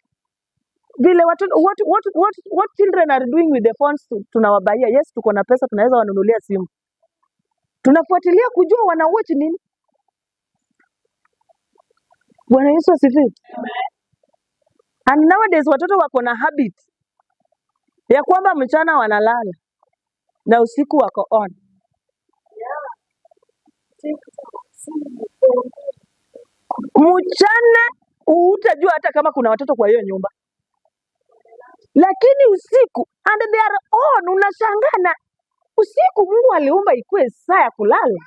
vile what children are doing with the phones tunawabaia? Yes, tuko na pesa, tunaweza wanunulia simu. Tunafuatilia kujua wana watch nini. Bwana Yesu asifiwe. And nowadays watoto wako na habit ya kwamba mchana wanalala na usiku wako on. Mchana utajua hata kama kuna watoto kwa hiyo nyumba, lakini usiku and they are on. Unashangana usiku Mungu aliumba ikuwe saa ya kulala,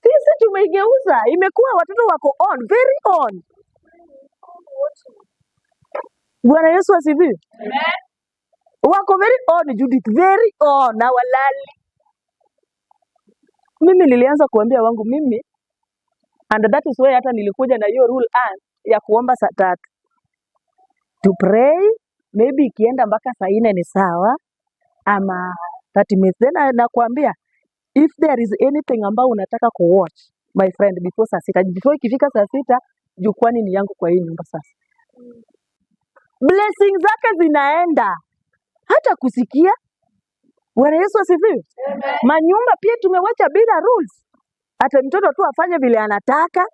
sisi tumeigeuza imekuwa watoto wako on, very on. Bwana Yesu asifiwe. Wako very on, Judith, very on na walali. Mimi nilianza kuambia wangu mimi, and that is why hata nilikuja na hiyo rule ya kuomba saa 3 to pray. Maybe ikienda mpaka saa 4 ni sawa, ama 30 minutes. Then nakwambia if there is anything ambao unataka ku watch my friend before saa 6, before ikifika saa 6, jukwani ni yangu kwa hii nyumba sasa. Blessings zake zinaenda hata kusikia. Bwana Yesu asifiwe. Manyumba pia tumewacha bila rules. Hata mtoto tu afanye vile anataka.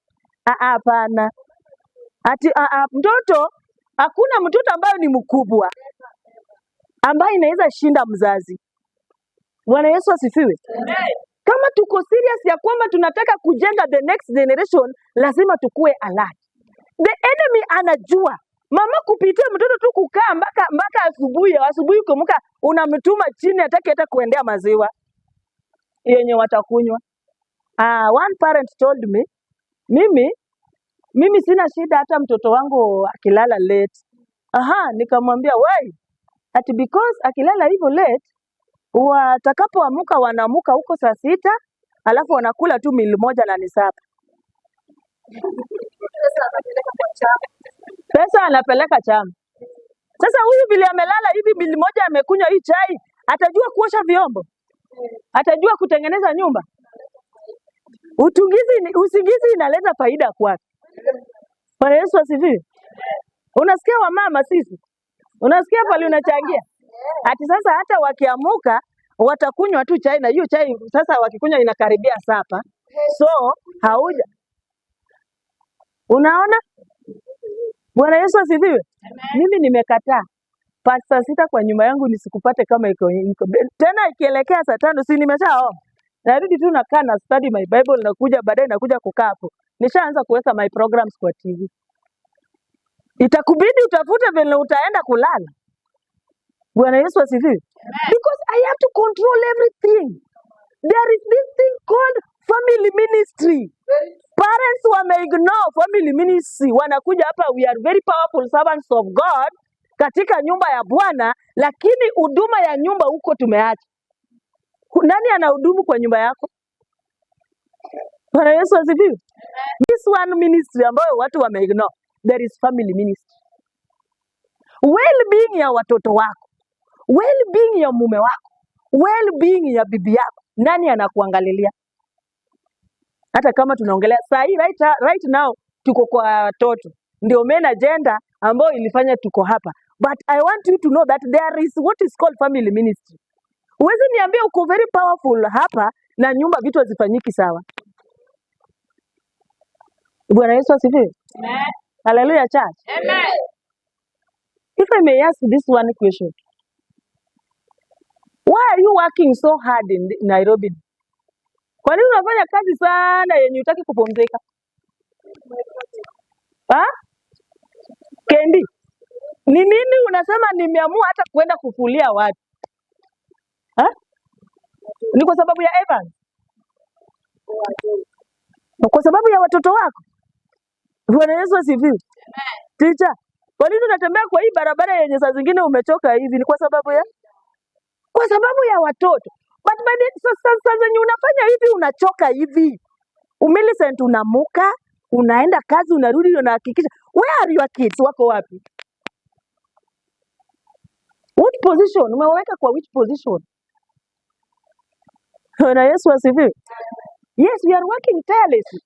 Hapana. Ati mtoto, hakuna mtoto ambaye ni mkubwa ambaye inaweza shinda mzazi. Bwana Yesu asifiwe. Kama tuko serious ya kwamba tunataka kujenga the next generation, lazima tukue alert. The enemy anajua mama kupitia mtoto tu kukaa mpaka asubuhi kumka, unamtuma chini hataki hata kuendea maziwa yenye watakunywa. One parent told me, mimi sina shida hata mtoto wangu akilala late. Nikamwambia why? Ati because akilala hivyo late Watakapoamuka wanaamuka huko saa 6, alafu wanakula tu mili moja na ni sapa. Pesa anapeleka chama. Sasa huyu vile amelala hivi mili moja amekunywa hii chai, atajua kuosha vyombo? Atajua kutengeneza nyumba? Usingizi inaleta faida kwake. Bwana Yesu asifiwe. Unasikia wamama sisi? Unasikia pale unachangia? Ati sasa hata wakiamuka watakunywa tu chai, na hiyo chai sasa wakikunywa inakaribia sapa. So hauja. Unaona? Bwana Yesu asifiwe. Mimi nimekataa past saa 6 kwa nyumba yangu nisikupate kama iko tena ikielekea saa 5 si nimeshaomba. Narudi tu nakaa na study my Bible, nakuja baadaye nakuja kukaa hapo. Nishaanza kuweka my programs kwa TV. Itakubidi utafute vile utaenda kulala. Bwana Yesu asifiwe. Because I have to control everything. There is this thing called family ministry. Parents wameignore family ministry. Wanakuja hapa, we are very powerful servants of God katika nyumba ya Bwana, lakini huduma ya nyumba huko tumeacha. Nani anahudumu kwa nyumba yako? Bwana Yesu asifiwe. This one ministry ambayo watu wameignore, there is family ministry. Well-being ya watoto wako, well-being ya mume wako, well-being ya bibi yako, nani anakuangalilia? Hata kama tunaongelea saa hii right now tuko kwa watoto, ndio main agenda ambayo ilifanya tuko hapa, but I want you to know that there is what is called family ministry. Uwezi niambia uko very powerful hapa na nyumba vitu hazifanyiki sawa. Bwana Yesu asifiwe. Amen. Hallelujah church. Amen. If I may ask this one question. Why are you working so hard in Nairobi? Kwa nini unafanya kazi sana yenye hutaki kupumzika? Kendi, ni nini unasema nimeamua hata kwenda kufulia watu? Ni kwa sababu ya Evan? Kwa sababu ya watoto wako? Bwana Yesu asifiwe. Teacher, kwa nini unatembea kwa hii barabara yenye saa zingine umechoka hivi? Ni kwa sababu ya? Kwa sababu ya watoto. But by the sasa zenye unafanya hivi unachoka hivi. Millicent unamuka, unaenda kazi, unarudi, unahakikisha. Where are your kids? Wako wapi? What position? Umeweka kwa which position? Bwana Yesu asifiwe. Yes, we are working tirelessly.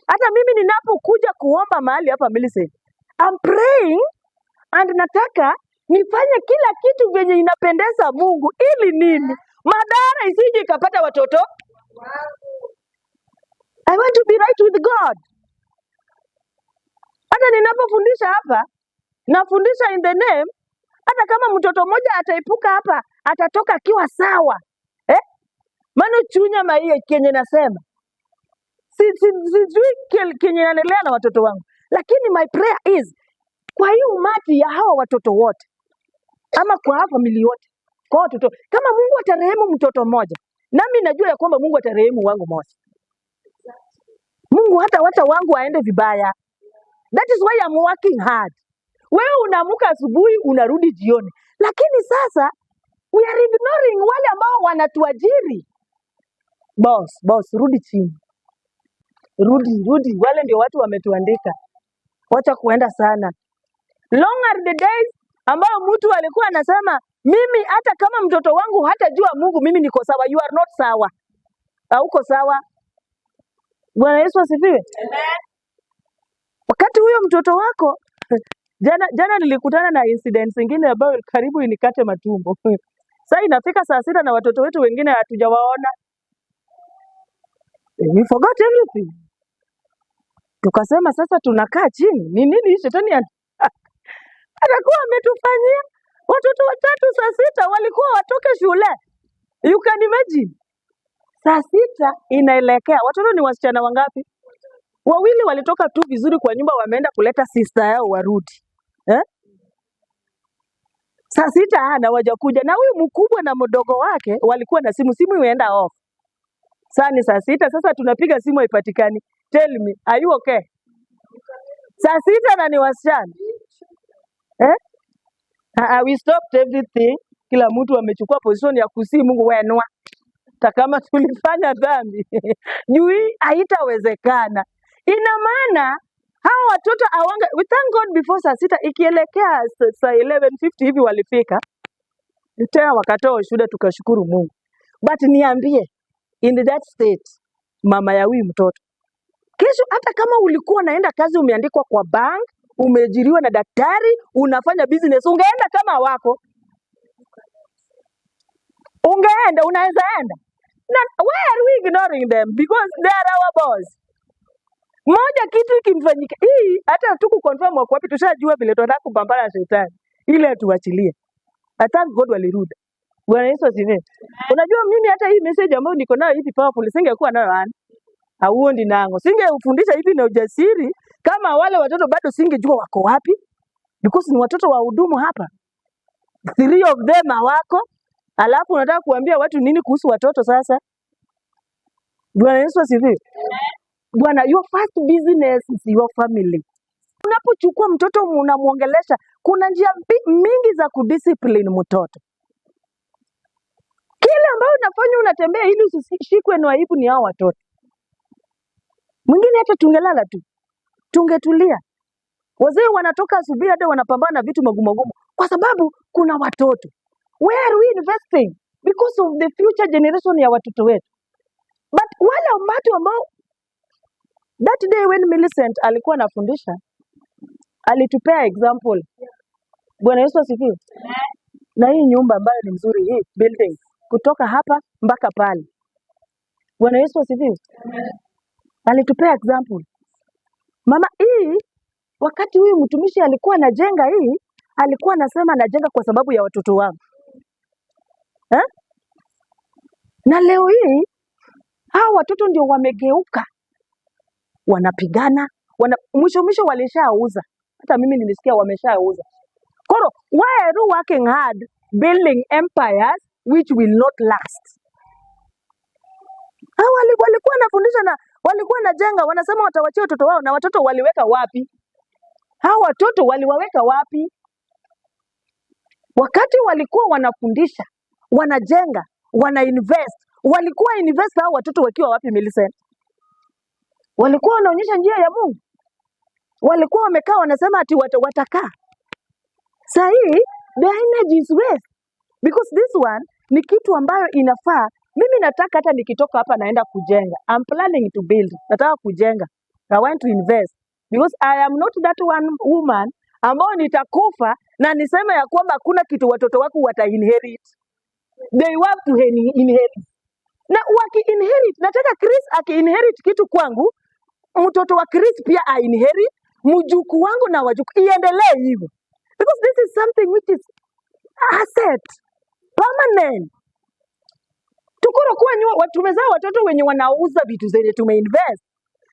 Hata mimi ninapokuja kuomba mahali hapa Millicent, I'm praying and nataka nifanye kila kitu venye inapendeza Mungu ili nini? Madhara isije ikapata watoto. I want to be right with God. Hata ninapofundisha hapa, nafundisha in the name, hata kama mtoto mmoja ataipuka hapa, atatoka akiwa sawa. Mano chunya maia kenye nasema. Sijui kenye naendelea na watoto wangu. Lakini my prayer is, kwa hiyo umati ya hawa watoto wote, ama kwa hawa familia yote, kwa watoto, kama Mungu atarehemu mtoto mmoja, nami najua ya kwamba Mungu atarehemu wangu mmoja. Mungu hata wangu aende vibaya. That is why I'm working hard. Wewe unaamka asubuhi, unarudi jioni. Lakini sasa, we are ignoring wale ambao wanatuajiri. Boss, rudi chini. Rudi. Wale ndio watu wametuandika. Wacha kuenda sana. Long are the days ambao mtu alikuwa anasema, mimi hata kama mtoto wangu hatajua Mungu, mimi niko sawa. You are not sawa. Hauko sawa. Bwana Yesu asifiwe. Amen. Wakati huyo mtoto wako, jana nilikutana na incidents nyingine ambayo karibu inikate matumbo. Sasa inafika saa 6 na watoto wetu wengine hatujawaona. We forgot everything. Tukasema sasa tunakaa chini. Ni nini shetani atakuwa ametufanyia? Watoto watatu saa 6 walikuwa watoke shule. You can imagine. Saa 6 inaelekea. Watoto ni wasichana wangapi? Wawili walitoka tu vizuri kwa nyumba, wameenda kuleta sister yao warudi. Saa 6 na wajakuja, na huyu mkubwa na mdogo wake walikuwa na simu imeenda off. Sasa ni saa 6, sasa tunapiga simu haipatikani. Tell me, are you okay? Saa 6 na ni wasichana. We stopped everything. Kila mtu amechukua position ya kusii Mungu wenwa. Hata kama tulifanya dhambi. Juu hii haitawezekana. Ina maana hao watoto awanga, we thank God before saa 6 ikielekea saa 11:50 hivi walifika. Tena wakatoa ushuhuda tukashukuru Mungu. But niambie, in that state, mama ya huyu mtoto, kesho hata kama ulikuwa unaenda kazi, umeandikwa kwa bank, umeajiriwa na daktari, unafanya business, ungeenda kama wako? Ungeenda, unaweza enda. Na why are we ignoring them? Because they are our boss. Moja kitu ikimfanyika, hii hata hatukuconfirm wako wapi, tushajua vile tunataka kupambana na shetani. Ile tuachilie. I thank God walirudi. Bwana Yesu asifiwe. Unajua mimi hata hii message ambayo niko nayo hivi powerful singekuwa nayo ana. Hauondi nango. Singefundisha hivi na ujasiri kama wale watoto bado singejua wako wapi. Because ni watoto wa hudumu hapa. 3 of them hawako. Alafu unataka kuambia watu nini kuhusu watoto sasa? Bwana Yesu asifiwe. Bwana, your first business is your family. Unapochukua mtoto unamuongelesha, kuna njia mingi za kudiscipline mtoto. Kile ambayo unafanya unatembea ili usishikwe na aibu ni hao watoto. Mwingine hata tungelala tu. Tungetulia. Wazee wanatoka asubuhi hata wanapambana na vitu magumu kwa sababu kuna watoto. Where are we investing? Because of the future generation ya watoto wetu. But wale watu ambao that day when Millicent alikuwa anafundisha, alitupea example. Bwana Yesu asifiwe. Na hii nyumba ambayo ni mzuri, hii building kutoka hapa mpaka pale. Bwana Yesu asifiwe. Alitupea example. Mama, hii wakati huyu mtumishi alikuwa anajenga hii, alikuwa anasema anajenga kwa sababu ya watoto wangu. Na leo hii hao watoto ndio wamegeuka. Wanapigana, mwisho walishauza. Hata mimi nilisikia wameshauza. Koro, why are you working hard building empires which will not last? Hao walikuwa wanafundisha na walikuwa wanajenga, wanasema watawachia watoto wao, na watoto waliweka wapi? Hao watoto waliwaweka wapi? Wakati walikuwa wanafundisha, wanajenga, wana-invest, walikuwa invest hao watoto wakiwa wapi Millicent? Walikuwa wanaonyesha njia ya Mungu. Walikuwa wamekaa wanasema ati watakaa. Sasa hii the energy is waste. Because this one ni kitu ambayo inafaa. Mimi nataka hata nikitoka hapa naenda kujenga. I'm planning to build. Nataka kujenga. I want to invest. Because I am not that one woman ambao nitakufa na niseme ya kwamba hakuna kitu watoto wako wata-inherit. They have to inherit. Na waki-inherit, nataka Chris aki-inherit kitu kwangu, mtoto wa Chris pia a-inherit, mjukuu wangu na wajukuu iendelee hivyo. Because this is something which is asset, permanent. Tukuro kuwa tumezaa watoto wenye wanauza vitu zenye tumeinvest.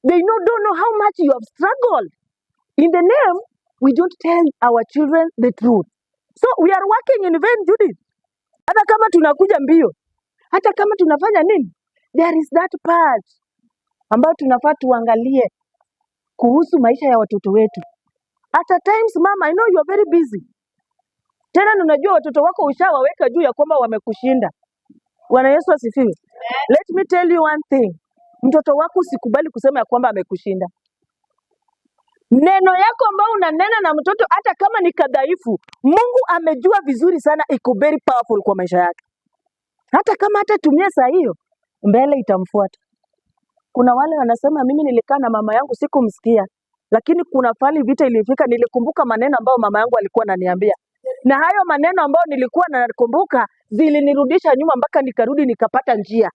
They don't know how much you have struggled. In the name, we don't tell our children the truth. So we are working in vain, Judith. Hata kama tunakuja mbio, hata kama tunafanya nini, there is that part ambayo tunafaa tuangalie kuhusu maisha ya watoto wetu. At times, mama, I know you are very busy. Tena unajua watoto wako ushawaweka juu ya kwamba wamekushinda. Bwana Yesu asifiwe. Let me tell you one thing. Mtoto wako usikubali kusema ya kwamba amekushinda. Neno yako ambao unanena na mtoto hata kama ni kadhaifu, Mungu amejua vizuri sana iko very powerful kwa maisha yake. Hata kama hatatumia saa hiyo, mbele itamfuata. Kuna wale wanasema mimi nilikaa na mama yangu sikumsikia, lakini kuna pali vita ilifika nilikumbuka maneno ambayo mama yangu alikuwa ananiambia. Na hayo maneno ambayo nilikuwa nakumbuka zilinirudisha nyuma mpaka nikarudi nikapata njia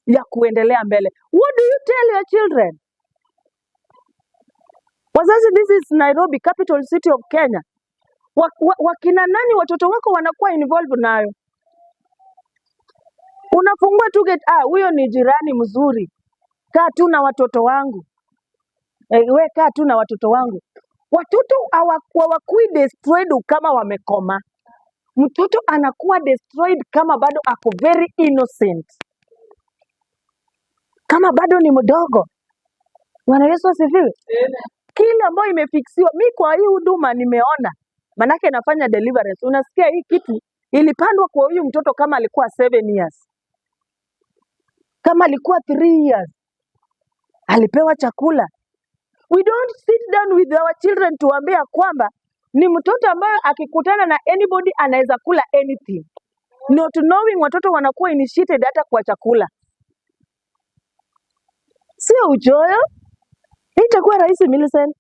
ya kuendelea mbele. What do you tell your children? Wazazi, this is Nairobi, capital city of Kenya. Wakina nani watoto wako wanakuwa involved nayo? Unafungua tu gate, huyo ni jirani mzuri. Kaa tu na watoto wangu. We kaa tu na watoto wangu. Watoto hawakui destroyed kama wamekoma. Mtoto anakuwa destroyed kama bado ako very innocent. Kama bado ni mdogo. Bwana Yesu asifiwe. Kile ambayo imefiksiwa, mimi kwa hii huduma nimeona. Manake nafanya deliverance. Unasikia hii kitu ilipandwa kwa huyu mtoto kama alikuwa 7 years, kama alikuwa 3 years, alipewa chakula. We don't sit down with our children tuambia kwamba ni mtoto ambaye akikutana na anybody anaweza kula anything. Not knowing watoto wanakuwa initiated hata kwa chakula. Sio uchoyo. Itakuwa rahisi Millicent.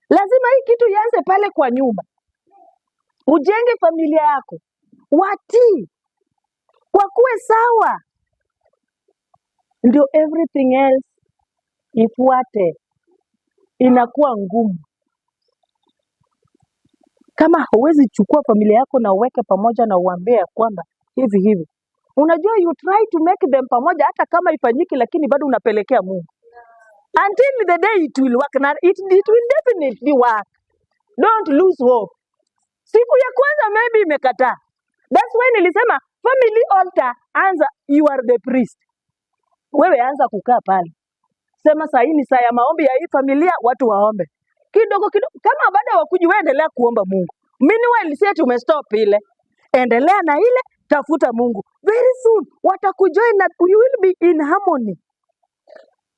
Lazima hii kitu ianze pale kwa nyumba. Ujenge familia yako. Watii. Wakuwe sawa. Ndio everything else ifuate. Inakuwa ngumu. Kama huwezi chukua familia yako na uweke pamoja na uambie kwamba hivi. Unajua you try to make them pamoja hata kama ifanyiki, lakini bado unapelekea Mungu. Until the day it will work. Na it will definitely work. Don't lose hope. Siku ya kwanza maybe imekataa. That's why nilisema family altar, anza, you are the priest. Wewe anza kukaa pale. Sema saa hii ni saa ya maombi ya hii familia, watu waombe. Kidogo kama baada wakuji wewe endelea kuomba Mungu. Meanwhile si ati umestop ile. Endelea na ile, tafuta Mungu. Very soon watakujoin na you will be in harmony.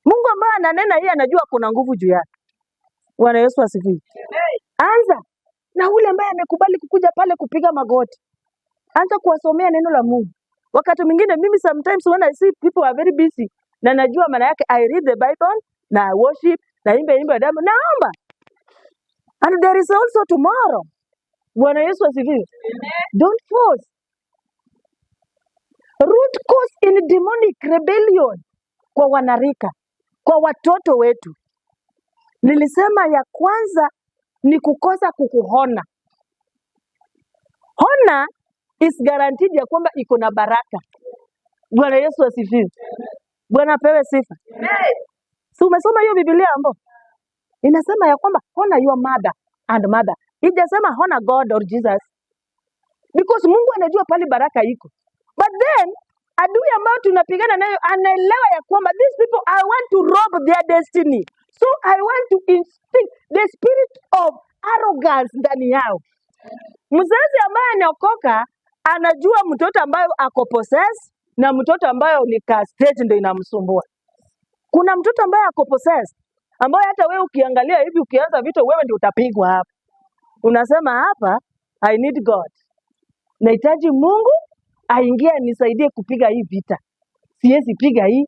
Mungu ambaye ananena yeye anajua kuna nguvu juu yake. Bwana Yesu asifiwe. Anza na ule ambaye amekubali kukuja pale kupiga magoti. Anza kuwasomea neno la Mungu. Wakati mwingine mimi sometimes when I see people are very busy na najua maana yake, I read the Bible na I worship na imbe damu naomba. And there is also tomorrow. Bwana Yesu asifiwe. Don't force. Root cause in demonic rebellion kwa wanarika, kwa watoto wetu. Nilisema ya kwanza ni kukosa kukuhona. Hona is guaranteed ya kwamba iko na baraka. Bwana Yesu asifiwe. Bwana pewe sifa. Si umesoma hiyo Biblia ambapo inasema ya kwamba honor your mother and mother. Ijasema honor God or Jesus. Because Mungu anajua pale baraka iko. But then adui ambao tunapigana nayo anaelewa ya kwamba these people I want to rob their destiny. So I want to instinct the spirit of arrogance ndani yao. Mzazi ambaye anaokoka anajua mtoto ambaye ako possess na mtoto ambaye ni castrate ndio inamsumbua. Kuna mtoto ambaye ako possess ambaye hata wewe ukiangalia hivi ukianza vitu wewe ndio utapigwa hapa. Unasema hapa I need God. Nahitaji Mungu aingie nisaidie kupiga hii vita. Siwezi piga hii.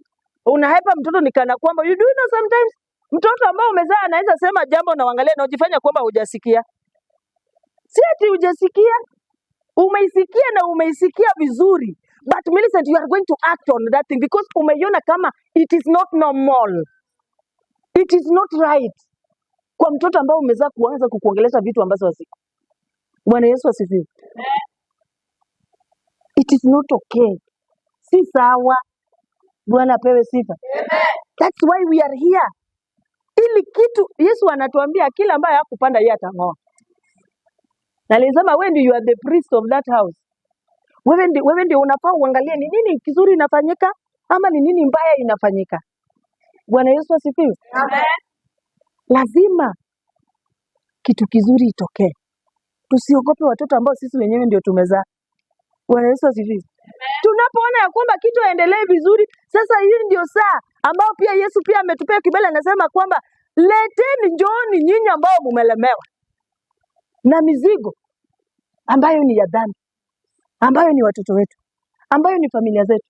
Unahepa mtoto nikana kwamba you do know sometimes mtoto ambao umezaa anaweza sema jambo na uangalia na ujifanya kwamba hujasikia. Si ati hujasikia. Umeisikia na umeisikia vizuri. But Millicent, you are going to act on that thing because umeiona kama it is not normal. It is not right. Kwa mtoto ambao umezaa kuanza kukuongelesha vitu ambazo haziko. Bwana Yesu asifiwe. It is not okay. Si sawa. Bwana pewe sifa. That's why we are here. Ili kitu Yesu anatuambia kila ambaye hakupanda yeye atang'oa. Na alisema wewe ndio you are the priest of that house. Wewe ndio unafaa uangalie ni nini kizuri inafanyika ama ni nini mbaya inafanyika. Bwana Yesu asifiwe. Amen. Lazima kitu kizuri itokee. Tusiogope watoto ambao sisi wenyewe ndio tumezaa. Bwana Yesu asifiwe. Tunapoona ya kwamba kitu aendelee vizuri, sasa hii ndio saa ambao pia Yesu pia ametupea kibali, anasema kwamba leteni njooni nyinyi ambao mumelemewa na mizigo ambayo ni ya dhambi, ambayo ni watoto wetu, ambayo ni familia zetu,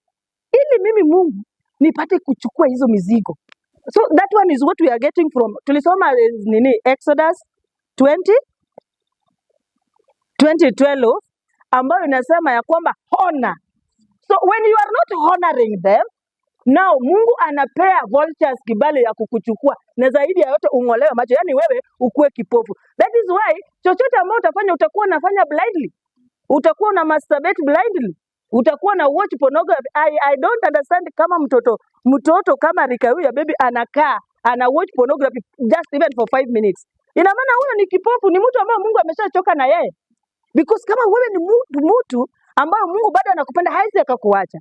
ili mimi Mungu nipate kuchukua hizo mizigo. So that one is what we are getting from, tulisoma nini, Exodus 20:12 ambayo inasema ya kwamba honor. So when you are not honoring them, now Mungu anapea vultures kibali ya kukuchukua na zaidi ya yote ungolewe macho, yani wewe ukue kipofu. That is why chochote ambao utafanya utakuwa unafanya blindly. Utakuwa na masturbate blindly. Utakuwa na watch pornography. I don't understand kama mtoto kama rika huyu ya baby anakaa ana watch pornography just even for 5 minutes. Ina maana huyo ni kipofu, ni mtu ambaye Mungu ameshachoka na yeye. Because kama wewe ni mtu ambayo Mungu bado anakupenda, haizi akakuacha.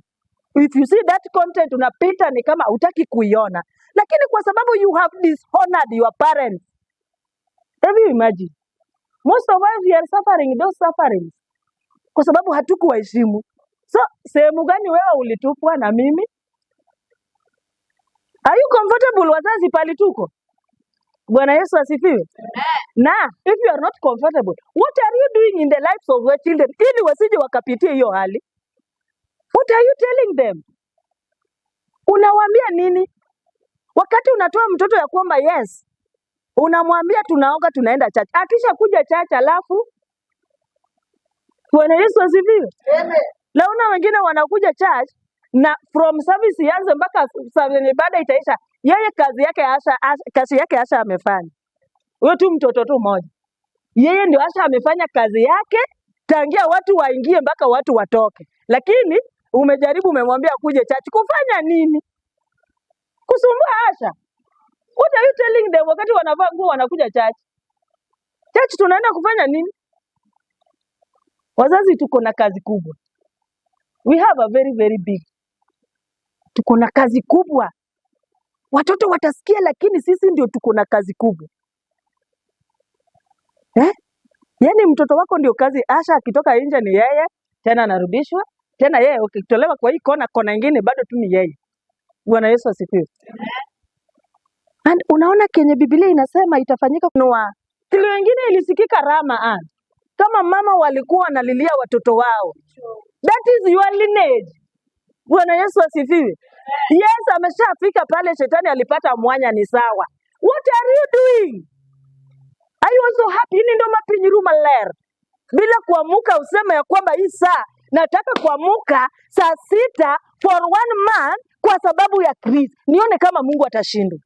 If you see that content unapita ni kama hutaki kuiona. Lakini kwa sababu you have dishonored your parents. Have you imagine? Most of us we are suffering those sufferings. kwa sababu hatukuwaheshimu. So sehemu gani wewe ulitupwa na mimi? Are you comfortable wazazi pali tuko? Bwana Yesu asifiwe. Na if you are not comfortable, what are you doing in the lives of your children ili wasije wakapitia hiyo hali? What are you telling them? Unawaambia nini? Wakati unatoa mtoto ya kwamba yes, unamwambia tunaoga tunaenda church. Akisha kuja church alafu Bwana Yesu asifiwe. Amen. Launa wengine wanakuja church na from service ianze mpaka baada itaisha, yeye kazi yake Asha amefanya. Huyo tu mtoto tu mmoja. Yeye ndio Asha amefanya kazi yake tangia watu waingie mpaka watu watoke. Lakini umejaribu umemwambia kuje church kufanya nini? Kusumbua Asha. What are you telling them wakati wanavaa nguo wanakuja church? Church tunaenda kufanya nini? Wazazi tuko na kazi kubwa. We have a very very big. Tuko na kazi kubwa. Watoto watasikia lakini sisi ndio tuko na kazi kubwa. Yaani mtoto wako ndio kazi. Asha akitoka nje ni yeye, tena anarudishwa, tena yeye ukitolewa kwa hii kona nyingine bado tu ni yeye. Bwana Yesu asifiwe. And unaona kenye Biblia inasema itafanyika Noa. Kile wengine ilisikika Rama kama mama walikuwa wanalilia watoto wao. That is your lineage. Bwana Yesu asifiwe. Yes, ameshafika pale shetani alipata mwanya ni sawa. What are you doing? Are you also happy? Ni ndo mapinyiruma ler. Bila kuamuka useme ya kwamba hii saa nataka kuamuka saa 6 for 1 month kwa sababu ya Kristo. Nione kama Mungu atashindwa.